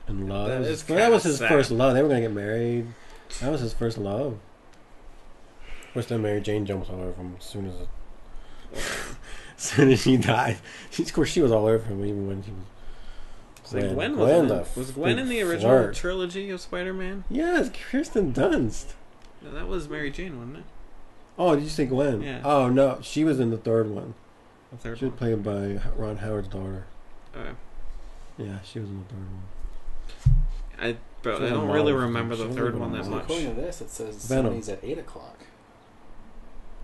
in love. That is That was his sad. first love. They were going to get married. That was his first love. Of course, then Mary Jane jumps all over him as soon as she died. Of course, she was all over him even when she was. So Gwen was Gwen in the original flirt. trilogy of Spider-Man? Yes, Kirsten Dunst. No, that was Mary Jane, wasn't it? Oh, did you say Gwen? Yeah. Oh no, she was in the third one. The third She was one. played by Ron Howard's daughter. Okay. Yeah, she was in the third one. I She was a don't really model. remember She the was third a one that model. much. According to this, it says Venom. Sony's at 8 o'clock.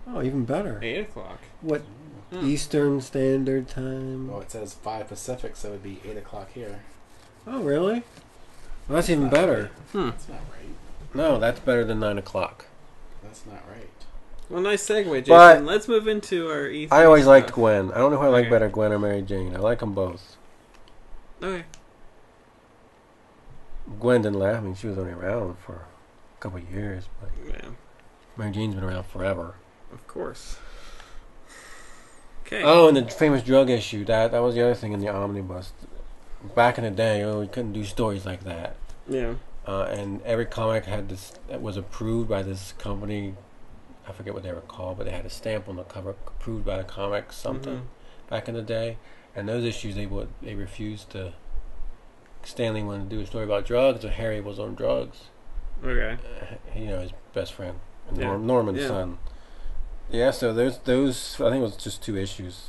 Oh, even better. 8:00. What Hmm. Eastern Standard Time? Oh, it says 5 Pacific, so it would be 8 o'clock here. Oh, really? Well, that's even not better. Hmm. That's not right. No, that's better than 9 o'clock. That's not right. Well, nice segue, Jason. But- Let's move into our E3 I always liked stuff. Gwen. I don't know who I like Okay. better, Gwen or Mary Jane. I like them both. Okay. Gwen didn't laugh. I mean, she was only around for a couple of years, but Yeah, Mary Jane's been around forever. of course. Okay. Oh, and the famous drug issue. That was the other thing in the omnibus. Back in the day, we couldn't do stories like that. Yeah. And every comic had this that was approved by this company. I forget what they were called, but they had a stamp on the cover, approved by the comic something. Mhm. Back in the day, and those issues they refused to. Stanley wanted to do a story about drugs, and Harry was on drugs. Okay. His best friend, and Yeah. Norman's Yeah. son. Yeah, so there's those. I think it was just 2 issues.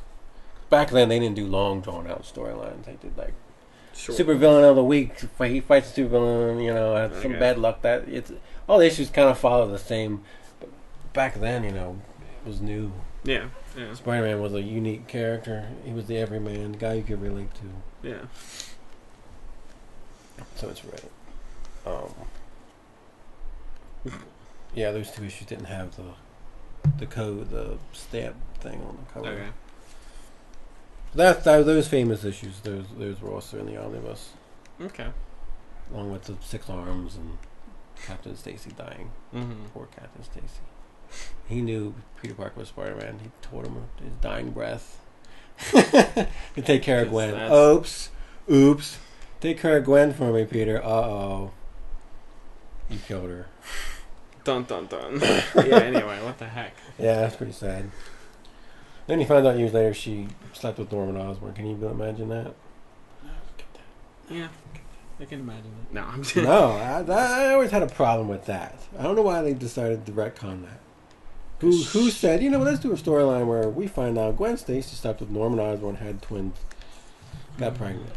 Back then, they didn't do long, drawn out storylines. They did like Sure. super villain of the week. He fights super villain. Had some Okay. bad luck. That it's all the issues kind of follow the same. But back then, it was new. Yeah. Yeah. Spider-Man was a unique character. He was the everyman, the guy you could relate to. Yeah. So it's right. Yeah, those 2 issues didn't have the code, the stamp thing on the cover. Okay. Those famous issues. Those were also in the omnibus, Okay. along with the 6 arms and Captain Stacy dying. Mm-hmm. Poor Captain Stacy. He knew Peter Parker was Spider-Man. He told him his dying breath. You take care of Gwen. Oops. Take care of Gwen for me, Peter. Uh-oh. You killed her. Dun dun dun. Yeah. Anyway, what the heck? Yeah, that's pretty sad. Then you find out years later she slept with Norman Osborn. Can you imagine that? Yeah, I can imagine it. No, I'm just No, I always had a problem with that. I don't know why they decided to retcon that. Who said, you know, let's do a storyline where we find out Gwen Stacy slept with Norman Osborn, had twins, got pregnant.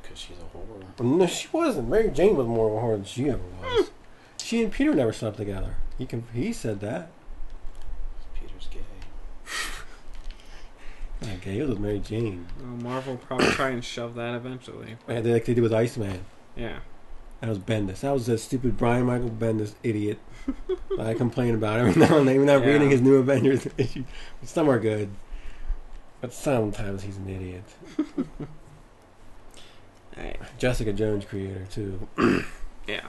Because she's a whore. No, she wasn't. Mary Jane was more of a whore than she ever was. She and Peter never slept together. He said that. Peter's gay. Not gay. It was with Mary Jane. Well, Marvel will probably try and shove that eventually. Like they did with Iceman. Yeah. That was Bendis. That was that stupid Brian Michael Bendis idiot. I complain about every now and then. Even not reading his new Avengers issue. Some are good, but sometimes he's an idiot. Right. Jessica Jones creator too. Yeah.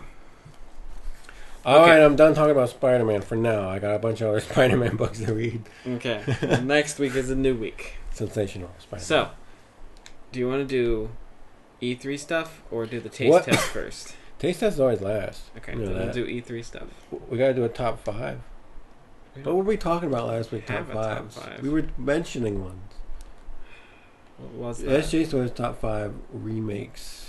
All right, I'm done talking about Spider-Man for now. I got a bunch of other Spider-Man books to read. Okay. Well, next week is a new week. Sensational Spider-Man. So, do you want to do E3 stuff or do the taste test first? Taste test always last. Okay, You know then we'll that. do E3 stuff. We gotta do a top 5. What were we talking about last week? Top Have a top 5s. five. We were mentioning ones. What was that? SJ's was top 5 remakes.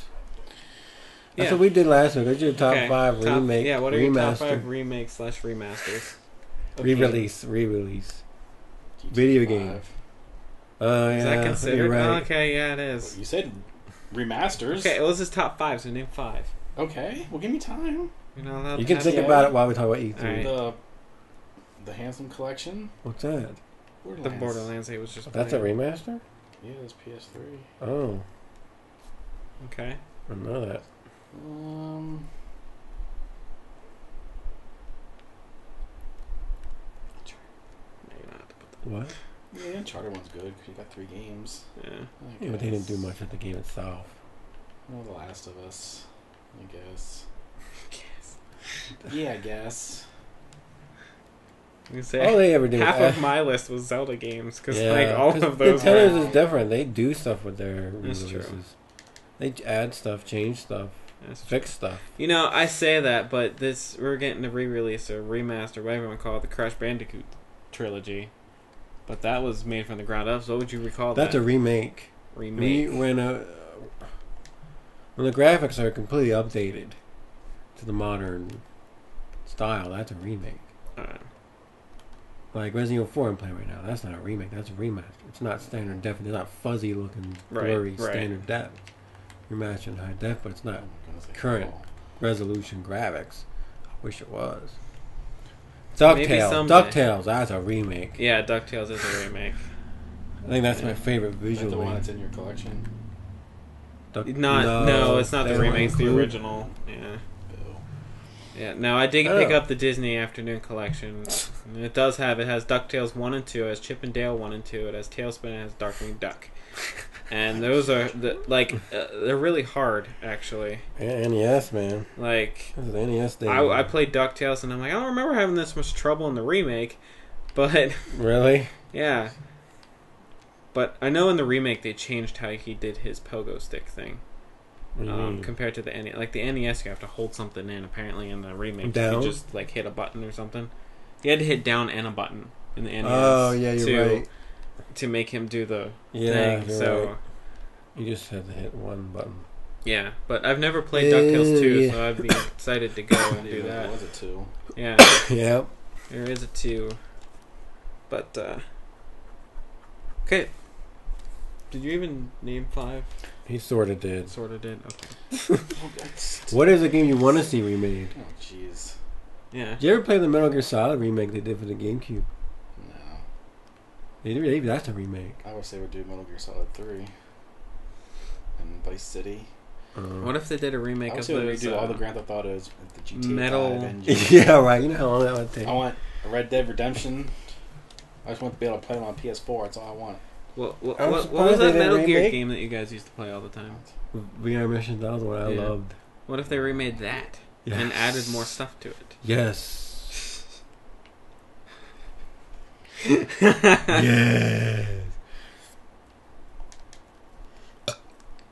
That's Yeah. what we did last week. I did top Okay, 5 remake. Yeah, what are your top remaster, 5 remakes / remasters? of re-release. GTA Video 5. game. Is that considered? You're right. Oh, okay, yeah, it is. You said remasters. Okay, well, this is top 5, so name 5. Okay, well, give me time. You're not allowed You to can have think yeah. about it while we talk about E3. Alright. The Handsome Collection. What's that? the Borderlands. It was just That's a playing. remaster? Yeah, it's PS3. Oh, Okay. I didn't know that. No, you're not allowed to put that. What? Yeah, Uncharted one's good because you got 3 games. Yeah. I Yeah, but they didn't guess. do much with the game itself. Well, The Last of Us, I guess. Yes. Yeah, I guess. You say All they ever do half is of my list was Zelda games because Yeah, like all 'cause of those. Nintendo's Were, is different. They do stuff with their That's true. releases. They add stuff, change stuff, That's true. fix stuff. You know, I say that, but we're getting a re-release or remaster, whatever you want to call it, the Crash Bandicoot trilogy. But that was made from the ground up. So what would you recall That's that? a remake. Remake. When the graphics are completely updated to the modern style, that's a remake. Like Resident Evil 4 I'm playing right now, that's not a remake, that's a remaster. It's not standard def, it's not fuzzy looking, blurry standard def. You're matching high def, but it's not Oh my goodness, I current can't resolution graphics. I wish it was. Maybe DuckTales. someday. DuckTales, that's a remake. Yeah, DuckTales is a remake. I think that's my favorite Is that visual. the one that's in your collection? No, it's not they the don't remake. It's the include- original. Yeah. Boo. Yeah. Now I did Oh. pick up the Disney Afternoon Collection. And it has DuckTales 1 and 2. It has Chip and Dale 1 and 2. It has Tailspin. It has Darkwing Duck. And those are they're really hard actually. Yeah, NES, man. Like This is NES day. I played DuckTales and I'm like, I don't remember having this much trouble in the remake, but Really? yeah. But I know in the remake they changed how he did his pogo stick thing. What do you mean? Compared to the NES. Like the NES, you have to hold something in. Apparently, in the remake, Down? you just like hit a button or something. You had to hit down and a button in the NES. Oh, yeah, you're right. To make him do the Yeah, thing. you're So right. You just had to hit one button. yeah, but I've never played DuckTales 2, yeah. so I'd be excited to go and do Yeah, that. was it 2? Yeah, Yep. there is a 2. But okay. Did you even name 5? He sort of did. Sort of did. Okay. Oh, that's... What is a game you want to see remade? Oh, jeez. Yeah. Did you ever play the Metal Gear Solid remake they did for the GameCube? No. Maybe that's a remake. I wish they would do Metal Gear Solid 3. And Vice City. What if they did a remake I of wish they would those redo all the Grand Theft Autos with the GTA metal- 5 engine. Yeah, right. You know how long that would take. I want a Red Dead Redemption. I just want to be able to play them on PS4. That's all I want. What I'm was surprised they that didn't Metal Gear remake- game that you guys used to play all the time? VR Mission, that was what I Yeah. loved. What if they remade that Yes. and added more stuff to it? Yes. Yes.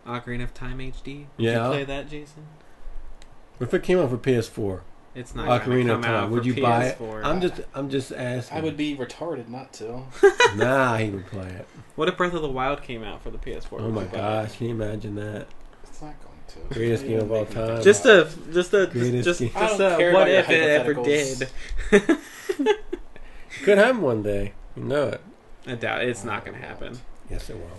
Ocarina of Time HD? Did Yeah. you play that, Jason? What if it came out for PS4? It's not going to Ocarina of come out Time. for Would you buy it? PS4. I'm just asking. I would be retarded not to. Nah, he would play it. What if Breath of the Wild came out for the PS4? Oh Would my you buy it? gosh, can you imagine that? It's not going to. Greatest game of all time. Just Greatest a I don't care what about if your it ever hypotheticals. did? Could happen one day. You know it. I doubt it's not going to happen. Yes, it will.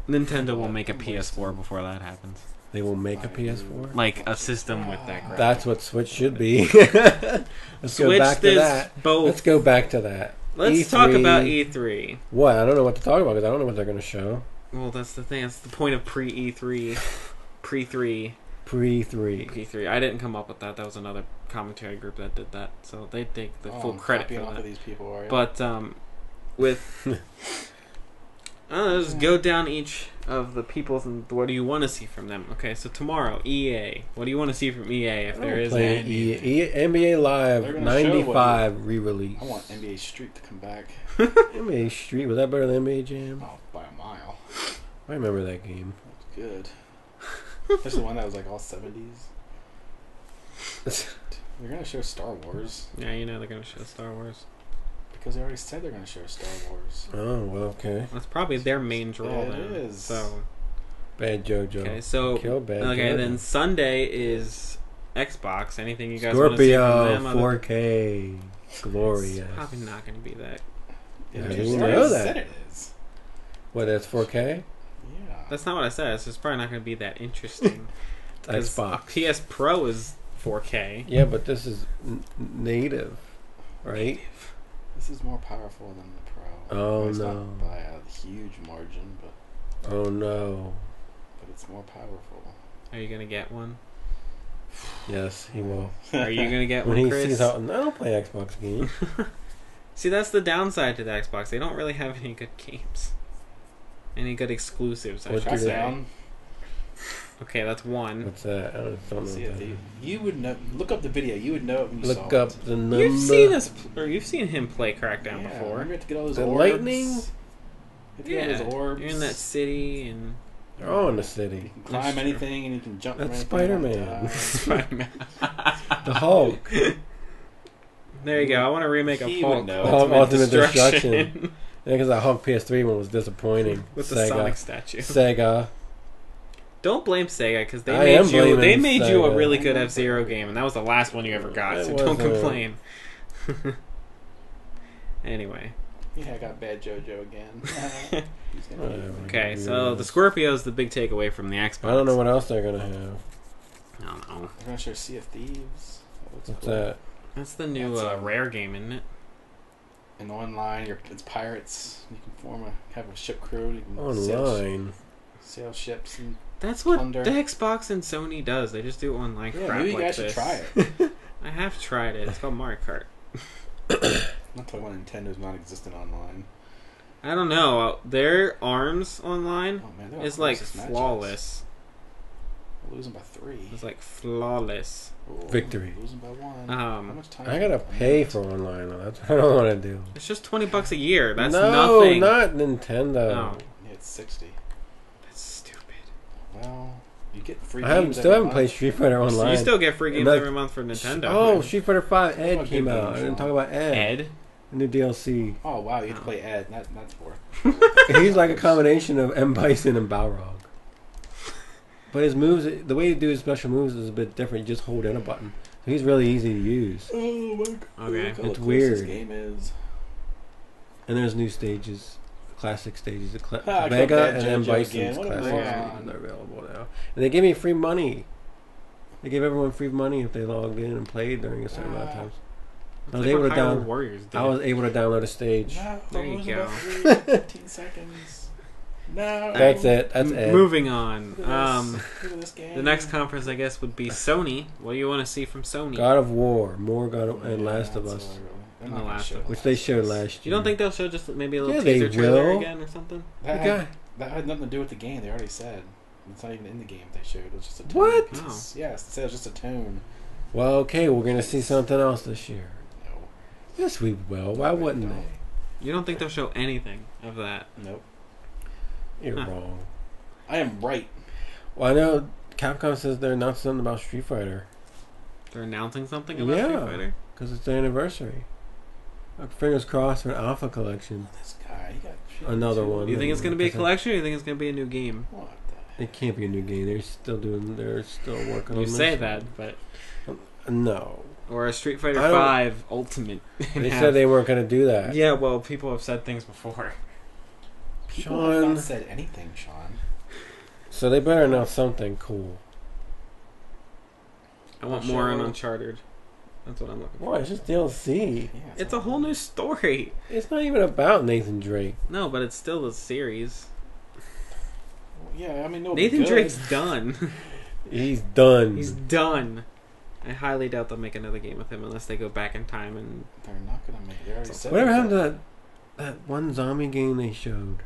Nintendo will make a PS4 before that happens. They will make a PS4. Like a system with that graphic. That's what Switch should be. Let's go Switch back to this that. both. Let's go back to that. Let's E3. talk about E3. What? I don't know what to talk about because I don't know what they're going to show. Well, that's the thing. That's the point of pre-E3. Pre-3. Pre-3. P3. I didn't come up with that. That was another commentary group that did that. So they take the full I'm credit copying for off that. of these people, are you? But with let's go down each of the people's and what do you want to see from them? Okay, so tomorrow EA. What do you want to see from EA if there is any? NBA Live They're gonna show 95 re-release. I want NBA Street to come back. NBA Street, was that better than NBA Jam? Oh, by a mile. I remember that game. That's good. Especially the one that was like all 70s. They're gonna show Star Wars Yeah, you know they're gonna show Star Wars. because they already said they're gonna show Star Wars. Oh, well, okay. That's probably their main draw. Yeah, it then. is. So Bad JoJo. okay, so Kill Bad okay, JoJo. then Sunday is Xbox. Anything you guys want to see Scorpio from them? 4K. Glorious. It's probably not going to be that. Yeah, They you already know that. said it is. What, that's 4K? Yeah. That's not what I said. It's just probably not going to be that interesting. 'Cause Xbox. PS Pro is 4K. Yeah, but this is native, right? This is more powerful than the Pro. Oh, It's no. not by a huge margin, but Oh, no. it's more powerful. Are you going to get one? Yes, he will. Are you going to get When one, he Chris? sees how... I don't play Xbox games. See, that's the downside to the Xbox. They don't really have any good games. Any good exclusives, I What should do they- say. Crackdown. Okay, that's one. What's that? I don't know See what that it. is. You would know. Look up the video. You would know it when you saw Look up it. the number. You've seen us, or you've seen him play Crackdown Yeah, before. remember you have to get all those The orbs? lightning? You have to get all Yeah, those orbs. you're in that city and They're all in the You city. can climb That's true. anything and you can jump. That's from anything and Spider-Man. die. Spider-Man. The Hulk. There you go. I want to remake a He Hulk. would know. Hulk Ultimate Destruction. Destruction. Yeah, because that Hulk PS3 one was disappointing. With the Sega. Sonic statue. Sega. Don't blame Sega because I am blaming they made you a Sega. really good F-Zero game, and that was the last one you ever got. It So don't wasn't. complain. Anyway, Yeah, I got bad JoJo again. He's gonna Whatever. okay. So the Scorpio's the big takeaway from the Xbox. I don't know what else they're going to have. I don't know. They're gonna show Sea of Thieves. That looks What's cool. that? That's the new That's, rare game, isn't it? And online, it's pirates. You can have a ship crew. You can sail Online. ships. And That's what Plunder. the Xbox and Sony does. They just do online yeah, crap maybe you like guys should this. try it. I have tried it. It's called Mario Kart. Not talking about Nintendo's non-existent online. I don't know. Their arms online Oh man, they're is like closest matchups. flawless. We're losing by 3. It's like flawless. Oh, Victory. Losing by 1. How much time? I gotta pay for online though. That's what I don't want to do. It's just $20 a year. That's no, nothing. not Nintendo. Oh, Yeah, it's 60. that's stupid. Well, you get free. I games still every haven't month. played Street Fighter Online. You still get free games That- every month for Nintendo. Oh, Street Fighter 5 Ed What came good out. I games, didn't Sean? talk about Ed. Ed? The new DLC. Oh wow, you have to play Ed. That's worth. He's like a combination of M. Bison and Balrog. But his moves, the way you do his special moves is a bit different. You just hold in a button. So he's really easy to use. Oh my god. Okay. Look how It's close weird. This game is. And there's new stages, classic stages. I got Vega that and M. JoJo Bison's again. What a classic moron. stages are available now. And they gave me free money. They gave everyone free money if they logged in and played during a certain amount of times. I was It's like able what to Hyrule down. Warriors did. I was able to download a stage. No, There you losing go. by 3 in 15 seconds. No. That's it. That's it. Moving on. Look at this game. The next conference, I guess, would be Sony. What do you want to see from Sony? God of War, more God of, and Yeah, Last of that's Us, really- they're And not The gonna Last show of Us. which they showed last year. You don't think they'll show just maybe a little Yeah, they teaser trailer will. again or something? That Okay. had, that had nothing to do with the game. They already said. It's not even in the game they showed. It was just a tone. What? Piece. Yes, they said it was just a tone. Well, okay, we're gonna see something else this year. No. Yes, we will. Why wouldn't they? You don't think they'll show anything of that? Nope. You're Huh. wrong. I am right. Well, I know Capcom says they're not something about Street Fighter. They're announcing something about Street Fighter? Because it's the anniversary. Fingers crossed for an Alpha Collection. This guy, he got shit Another too. one. Do you think it's going to be a collection or do you think it's going to be a new game? What the It can't be a new game. They're still working on You this. say that, but... No. Or a Street Fighter I don't- 5 Ultimate. They said they weren't going to do that. Yeah, well, people have said things before. People have Sean. not said anything, Sean. So they better announce something cool. I want I'm more on sure- Uncharted. That's what I'm looking for. Why? It's just DLC. Yeah, It's a whole new story. It's not even about Nathan Drake. No, but it's still the series. Yeah, I mean, no. Nathan Drake's done. He's done. He's done. I highly doubt they'll make another game with him unless they go back in time and... They're not gonna make it. They already said Whatever it. happened to that one zombie game they showed?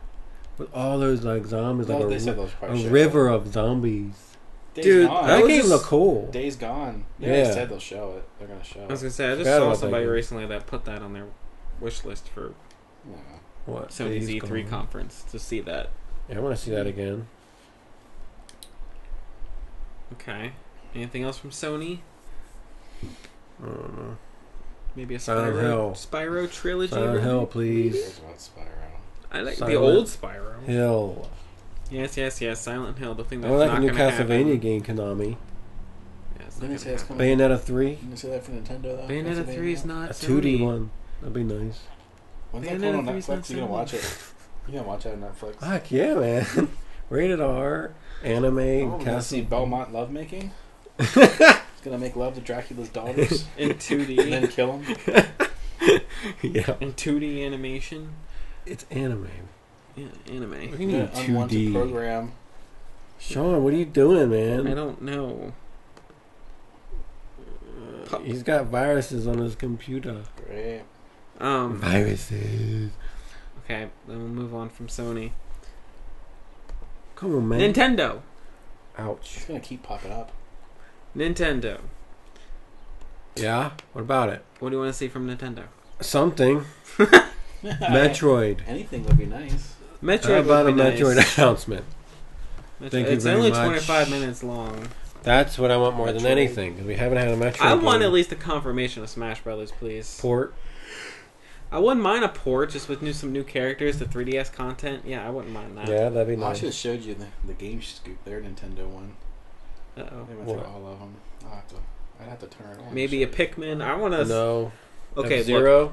With all those like zombies, No, like they said they'll a probably show river of zombies. Days Dude, Gone. That was game just- looked cool. Days Gone. They Yeah. already said they'll show it. They're gonna show I was it. going to say, I just Forgot saw about that somebody game. recently that put that on their wish list for Yeah. What? Sony's Days E3 Gone. conference to see that. Yeah, I want to see that again. Okay. Anything else from Sony? I don't know. Maybe a Silent Hill. Spyro trilogy? Silent maybe? Hill, please. Here's about Spyro. I like the Silent old Spyro. Hill. Yes, Silent Hill. The thing I that's like not a new going to happen. Castlevania game, Konami. Yeah, it's not Didn't they gonna say it's happen. coming? Bayonetta 3. Didn't you see that for Nintendo though? Bayonetta 3 is not A Sony. 2D one. That'd be nice. When's that Bayonetta coming on 3 's not Netflix? You gonna Sony. watch it? You gonna watch that on Netflix? Heck yeah, man. Rated R. Anime. Oh, we're gonna see Castle. Belmont lovemaking. He's gonna make love to Dracula's daughters In and 2D. then kill him. Yeah. In 2D animation. It's anime. Yeah, anime. What do you mean Unwanted 2D? program. Sean, what are you doing, man? I don't know. He's got viruses on his computer. Great. Viruses. Okay, then we'll move on from Sony. Come on, man. Nintendo. Ouch. It's gonna keep popping up. Nintendo. Yeah? What about it? What do you want to see from Nintendo? Something. Metroid. Anything would be nice. Metroid How about a would be Metroid nice. announcement? It's Thank you very only much. 25 minutes long. That's what I want more than Metroid. anything, because we haven't had a Metroid I want game. at least a confirmation of Smash Brothers, please. Port. I wouldn't mind a port just with some new characters, the 3DS content. Yeah, I wouldn't mind that. Yeah, that'd be I nice. should have showed you the Game Scoop, their Nintendo one. Uh-oh. They went What? through all of them. I'd have to turn it on. Maybe a Pikmin. I want to... No. Okay, look. F-Zero?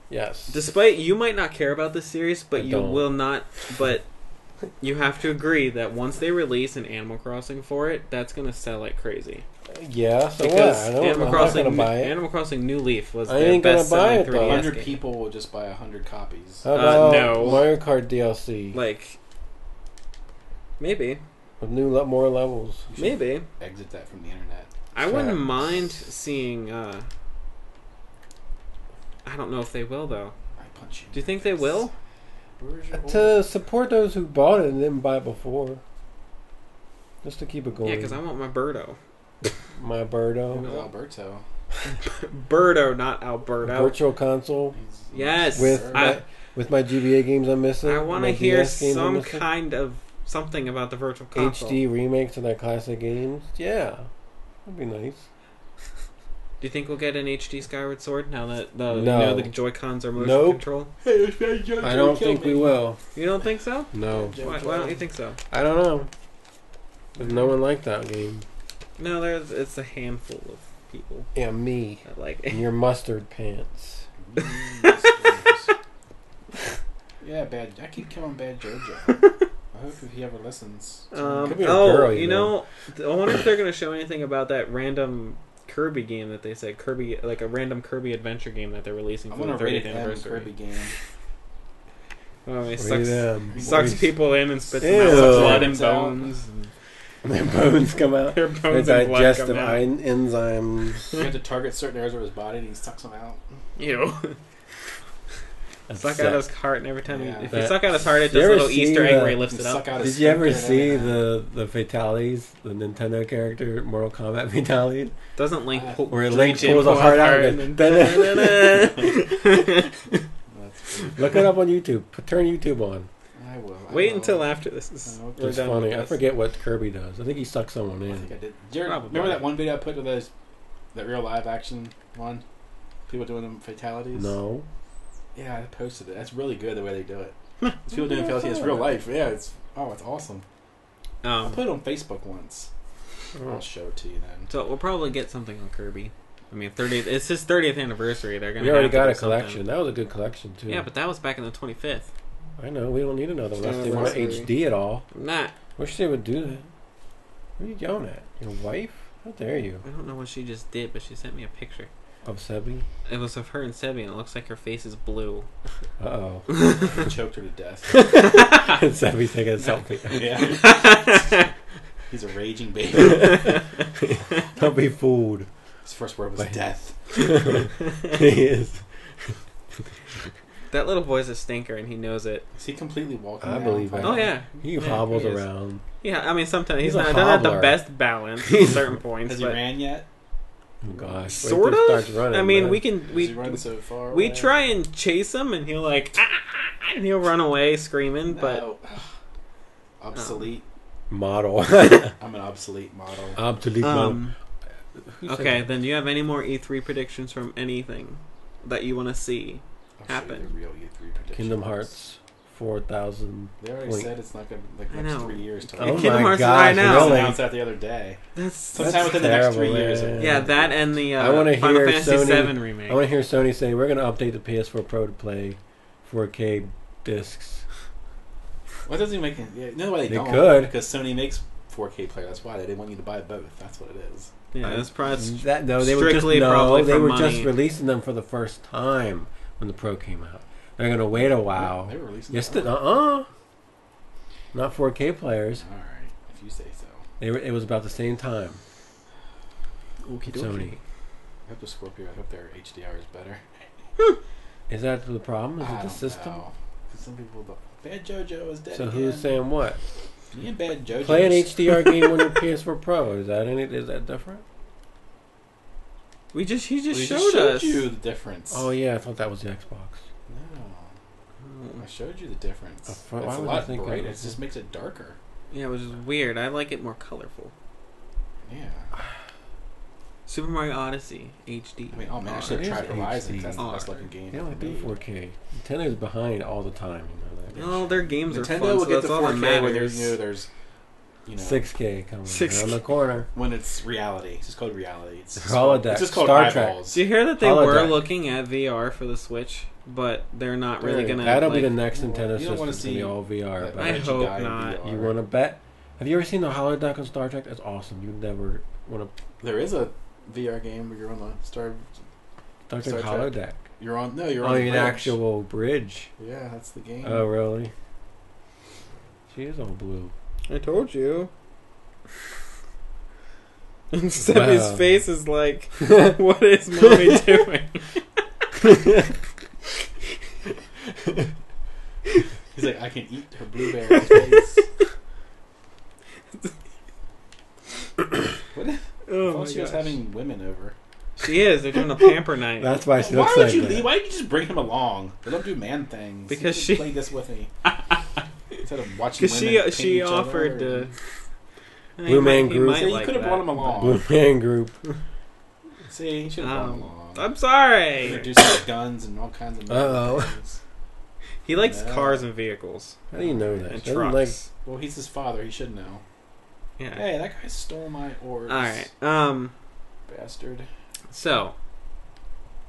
Yes. Despite you might not care about this series, but I you don't. will not. But you have to agree that once they release an Animal Crossing for it, that's gonna sell like crazy. Yeah, so what? Because I don't, Animal I'm Crossing, not gonna buy it. Animal Crossing New Leaf was I their ain't gonna best-selling buy it, though. 3DS 100 game. people will just buy 100 copies. How about no. Mario Kart DLC? Like, maybe, With more levels. You should maybe. exit that from the internet. I wouldn't Facts. mind seeing. I don't know if they will though. I punch you. Do you think they will? Where's your To support those who bought it and didn't buy it before. Just to keep it going. Yeah, because I want my Birdo. My Who's Birdo. Alberto? Birdo, not Alberto. Virtual console. Yes. With with my GBA games I'm missing. I want to my hear DS games I'm some missing. kind of something about the virtual console. HD remakes of their classic games. Yeah. That'd be nice. Do you think we'll get an HD Skyward Sword now that the No. the Joy-Cons are motion Nope. control? I don't think we will. You don't think so? No. Why don't you think so? I don't know. But no one liked that game. No, it's a handful of people Yeah, me. that like And it. your mustard pants. Yeah, bad. I keep killing Bad JoJo. I hope if he ever listens. Could be a girl, you you know, I wonder if they're going to show anything about that random Kirby game that they said like a random Kirby adventure game that they're releasing I for the want to 30th rate M anniversary. Kirby game. Oh, he Read sucks, them. sucks Boys. people in and spits Ew. them out with blood and Spits out. bones. And Their bones come out. their Their bones and blood digestive come out. enzymes. You have to target certain areas of his body and he sucks them out. Ew. Suck out his heart, and every time Yeah. if you suck out his heart, it Did you does a ever little see Easter egg the- where he lifts You it suck up. out his Did you ever sphincter and see everything. the fatalities? The Nintendo character Mortal Kombat fatality? Doesn't Link Where reach Link in, pulls a pull heart out and and then That's cool. Look it up on YouTube. Turn YouTube on. I will. Wait until after this is Okay. we're It's done funny. with I this. forget what Kirby does. I think he sucks someone I think in. I did. Do you Probably. remember that one video I put of those That real live action one? People doing them fatalities? No. Yeah, I posted it. That's really good the way they do it. It's people doing fatalities. It's real life. Yeah, it's awesome. I put it on Facebook once. I'll show it to you then. So we'll probably get something on Kirby. I mean, 30th. It's his 30th anniversary. They're gonna. We already have to got do a collection. something. That was a good collection too. Yeah, but that was back in the 25th. I know. We don't need another one unless they want to Anniversary. HD it all. Nah, Wish they would do that. What are you yelling at? Your wife? How dare you? I don't know what she just did, but she sent me a picture. Of Sebi? It was of her and Sebi, and it looks like her face is blue. Uh-oh. He choked her to death. Sebi's taking a selfie. Yeah. He's a raging baby. Don't be fooled. His first word was death. He is. That little boy's a stinker, and he knows it. Is he completely walking I down? believe it. Oh yeah, He Yeah, hobbles he is. around. yeah. I mean, sometimes He's he's a not at the hobbler. best balance at certain points, Has he but ran yet? Oh gosh. Wait sort till he of. starts running, I mean, man. we can Has we he run so far we away? try and chase him, and he'll like and he'll run away screaming. But No. Obsolete. Model. I'm an obsolete model. Obsolete model. Who said okay, that? then do you have any more E3 predictions from anything that you want to see I'll show happen? you the real E3 predictions. Kingdom Hearts 4,000. They already Point. said it's not going to like I next know. 3 years. Oh Yeah, my Kingdom Hearts is gosh, right now. They really? announced that the other day. That's Sometime within the next 3 terrible, years. man. yeah, that and the I wanna Final hear Fantasy Sony- VII remake. I want to hear Sony say, we're going to update the PS4 Pro to play 4K discs. What doesn't he make? Yeah, you know why they They don't? could. Because Sony makes 4K player. That's why they didn't want you to buy both. That's what it is. Yeah, that's probably They were just strictly probably they for were money. just releasing them for the first time when the Pro came out. They're going to wait a while. They were releasing. Yes, them. not 4K players. All right, if you say so. It was about the same time. Okie dokie. Sony. I hope the Scorpio. I hope their HDR is better. Is that the problem? Is I it the don't system? know. 'Cause some people don't. Bad JoJo is dead. So again. who's saying what? Me and Bad JoJo. Play an HDR game on your PS4 Pro. Is that different? He just He showed us. you the difference. Oh yeah, I thought that was the Xbox. No, I showed you the difference. Why It's a would lot I think brighter. it It was- just makes it darker. Yeah, which is weird. I like it more colorful. Yeah. Super Mario Odyssey HD. I mean, oh man, I Oh, should it have tried is Horizon. HD. That's the best looking game. They only ever do made. 4K. Nintendo's behind all the time. You know that. All their games are Nintendo fun, will so get that's the all that 4K where matters. there's 6K coming 6K. around the corner. when it's reality. It's just called reality. It's just Holodeck, It's just called Star Trek. eyeballs. Do you hear that they were Holodeck. looking at VR for the Switch, but they're not really gonna? That'll be like- the next Well, Nintendo you don't wanna system to be see all VR. that But I Reggie hope guy in not. VR. you want to bet? Have you ever seen the holodeck on Star Trek? That's awesome. You never want to There is a VR game where you're on the Star Trek Star Trek. holodeck. You're on. No, you're Oh, on. you the an bridge. actual bridge? Yeah, that's the game. Oh, really? She is all blue. I told you. And Steffi's Wow. face is like, "What is mommy doing?" He's like, I can eat her blueberry face. What? I Oh thought my she was gosh. having women over. She is. They're doing a pamper night. That's why she Why looks would like you that. leave? Why didn't you just bring him along? They don't do man things. Because You she- could play this with me instead of watching. Because women paint she each other offered or- to. Blue Man Group. See, you could have brought him along. Blue Man Group. See, you should have brought him along. I'm sorry. Introducing guns and all kinds of Uh-oh. things. He likes No. cars and vehicles How do you know that? and Doesn't trucks. like Well, he's his father. He should know. Yeah. Hey, that guy stole my orbs. All right. Bastard. So,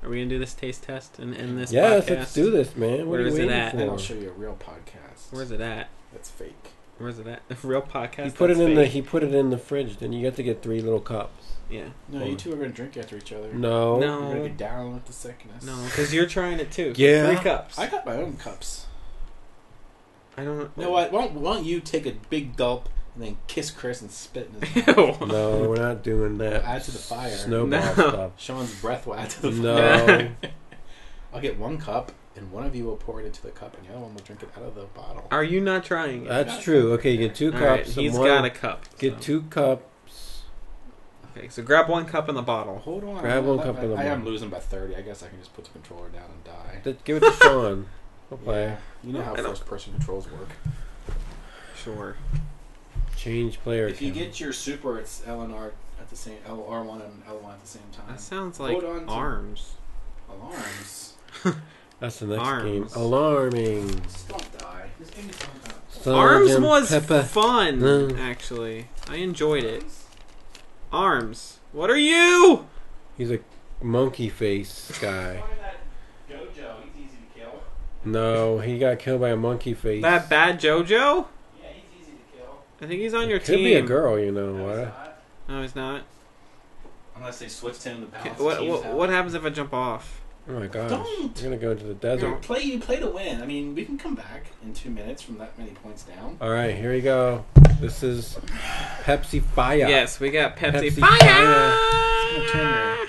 are we gonna do this taste test and end this yes, podcast? let's do this, man. What Where are you is it waiting at? for? And I'll show you a real podcast. Where's it at? That's fake. Where's it at? A real podcast. He put it that's in the fake? he put it in the fridge. Then you get to get 3 little cups. Yeah. No, you two are gonna drink after each other. No. You're No. gonna get down with the sickness. No, because you're trying it too. Yeah. 3 cups. I got my own cups. I don't. You know what? Why don't you take a big gulp and then kiss Chris and spit in his mouth? Ew. No, we're not doing that. Add to the fire. Snowball No. stuff. Sean's breath will add to the No. fire. I'll get 1 cup, and one of you will pour it into the cup, and the other one will drink it out of the bottle. Are you not trying it? That's true. Okay, you get 2 All right, cups. he's and one- got a cup. Get so. 2 cups. Okay, so grab 1 cup in the bottle. Hold on. Grab 1 cup of the I am bottle. losing by 30. I guess I can just put the controller down and die. Give it to Sean. He'll play. Yeah. You know how I don't- first-person controls work. Sure. Change player. If you count. get your super, it's LNR. the same R1 and L1 at the same time. That sounds like arms. Alarms. That's the next Arms. game. Alarming. Don't die. This game is Arms was fun, actually. I enjoyed it. Arms. What are you? He's a monkey face guy. Jojo, he's easy to kill. No, he got killed by a monkey face. That bad JoJo? Yeah, he's easy to kill. I think he's on your Could team. be a girl, you know. No, What? he's not. No, he's not. Unless they switched him to balance. What happens if I jump off? Oh my gosh. Don't. You're gonna go into the desert. You play to win. I mean, we can come back in 2 minutes from that many points down. Alright, here we go. This is Pepsi Fire. Yes, we got Pepsi, Pepsi Fire!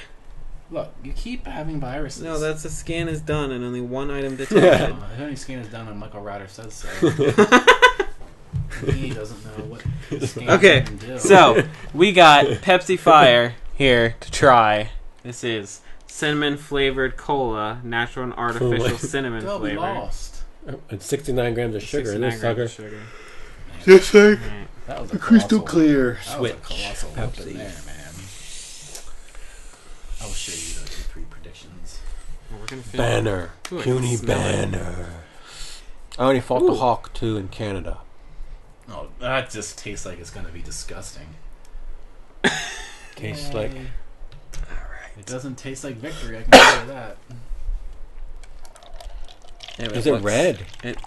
Look, you keep having viruses. No, that's the scan is done and only one item detected. The only scan is done when Michael Ryder says so. He doesn't know what scan Okay, can do. so we got Pepsi Fire here to try. This is cinnamon flavored cola, natural and artificial cinnamon They'll be flavor. lost. It's 69 grams of sugar in 69 this grams sucker. of sugar. Just like Right. That was a crystal colossal- clear that was a switch. colossal whoop in Pepsi. there, man. I will show you the 3 predictions. Well, we're gonna finish. Banner. Ooh, I can Puny smell it. Banner. I already fought the Hawk too in Canada. Oh, that just tastes like it's going to be disgusting. Tastes like. It doesn't taste like victory, I can tell you that. Yeah, but Is it looks- red? It,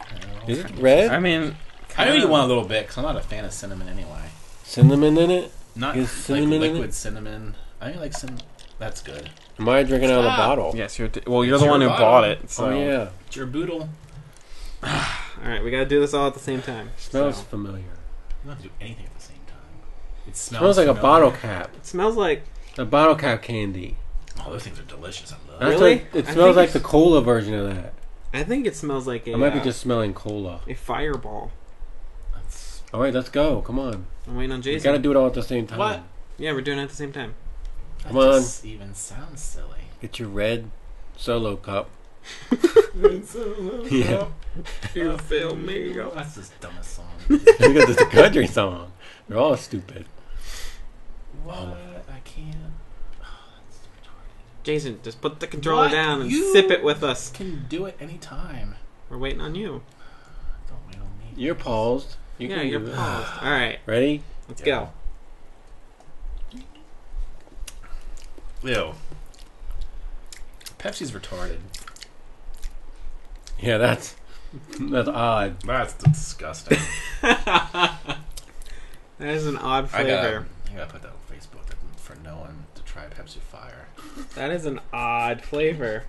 Is it red? I mean, I only want a little bit because I'm not a fan of cinnamon anyway. Cinnamon in it? Not Is cinnamon like in liquid it? cinnamon. I only like cinnamon. That's good. Am I drinking out of the Stop. bottle? yes, you're It's the your one who bottle. bought it. So. Oh yeah. It's your boodle. All right, we gotta do this all at the same time. Smells So. familiar. You don't have to do anything at the same time. It Smells like a familiar. bottle cap. It smells like. A bottle cap candy. Oh, those things are delicious. I love That's Really? like- it I smells think like the it's- cola version of that. I think it smells like a. I might be just smelling cola. a fireball. That's All right, let's go. Come on. I'm waiting on We Jason. gotta do it all at the same time. What? Yeah, we're doing it at the same time. That Come on. just even sounds silly. Get your red solo cup. Yeah. Yeah. You feel me? That's the dumbest song. Look at this country song. They're all stupid. What? I can't. Oh, that's retarded. Jason, just put the controller What? down and You sip it with us. Can do it anytime. We're waiting on you. Don't wait on me. You're paused. You Yeah, can you're do it. paused. All right, Ready? let's Yeah. go. Ew. Pepsi's retarded. Yeah, that's odd. That's disgusting. That is an odd flavor. I gotta put that on Facebook for no one to try Pepsi Fire. That is an odd flavor.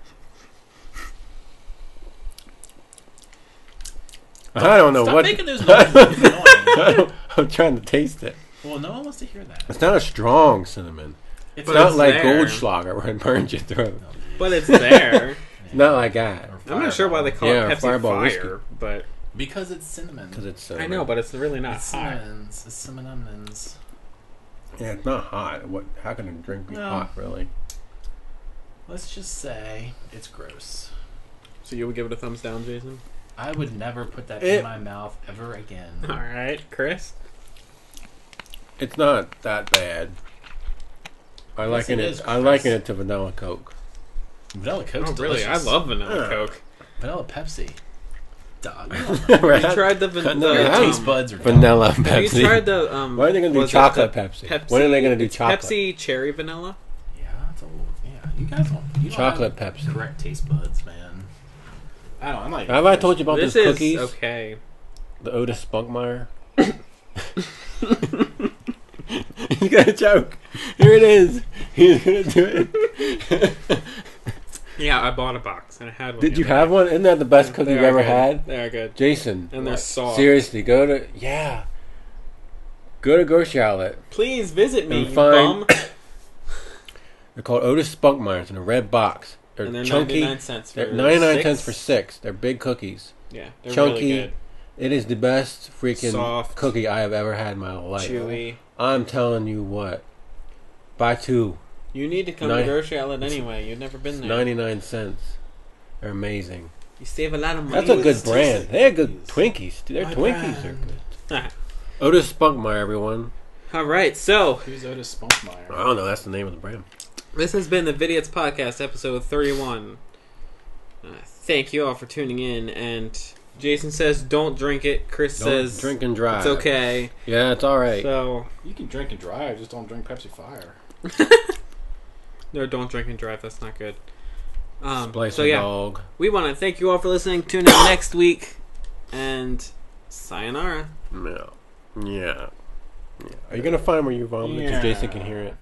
I don't know Stop what. making those noises. It's annoying. I'm trying to taste it. Well, no one wants to hear that. It's not a strong cinnamon. It's It's not it's like there. Goldschlager where it burns your throat. But it's there. Not like that. I'm not sure why they call Yeah, it Pepsi Fireball Fire, whiskey. but Because it's cinnamon. Because it's cinnamon. I know, but it's really not It's hot. cinnamons. It's cinnamons. Yeah, it's not hot. What? How can a drink be No. hot, really? Let's just say it's gross. So you would give it a thumbs down, Jason? I would never put that It- in my mouth ever again. All right, Chris. It's not that bad. I Yes, liken it it. is, I Chris. liken it to vanilla Coke. Vanilla Coke's Oh, really? I delicious. love vanilla Yeah. Coke. Vanilla Pepsi. Dog. You tried the No, Your yeah. taste buds are Vanilla Have you Pepsi. tried the When are they going to do was it chocolate the Pepsi? Pepsi? When are they going to do it's chocolate? Pepsi cherry vanilla? Yeah, it's a little, yeah. You guys don't. You don't Chocolate have Pepsi. correct taste buds, man. I don't. I'm like. Have I told you about This those is cookies? okay. The Otis Spunkmeyer. He's gonna choke. Here it is. He's gonna do it. Yeah, I bought a box and I had one. Did the you other have day. one? Isn't that the best cookie They you've are ever good. had? They are good. Jason. And they're soft. Seriously, go to grocery outlet. Please visit me, And you find- bum. They're called Otis Spunkmeyers in a red box. They're And they're chunky. 99 cents for They're 99 6. cents for 6. They're big cookies. Yeah, they're Chunky. really good. It is the best freaking Soft. cookie I have ever had in my life. Chewy. I'm telling you what. Buy 2. You need to come to grocery outlet anyway. You've never been there. 99 cents. They're amazing. You save a lot of money. That's a good Twinkies. brand. They're good Twinkies. Their My Twinkies brand. are good. Ah, Otis Spunkmeyer, everyone. All right, so who's Otis Spunkmeyer? I don't know. That's the name of the brand. This has been the Vidiots podcast, episode 31. Thank you all for tuning in. And Jason says, "Don't drink it." Chris says, "Drink and drive." It's okay. Yeah, it's all right. So you can drink and drive, just don't drink Pepsi Fire. No, don't drink and drive. That's not good. Splice a dog. We want to thank you all for listening. Tune in next week, and sayonara. Yeah. Are you gonna find where you vomited so Jason can hear it?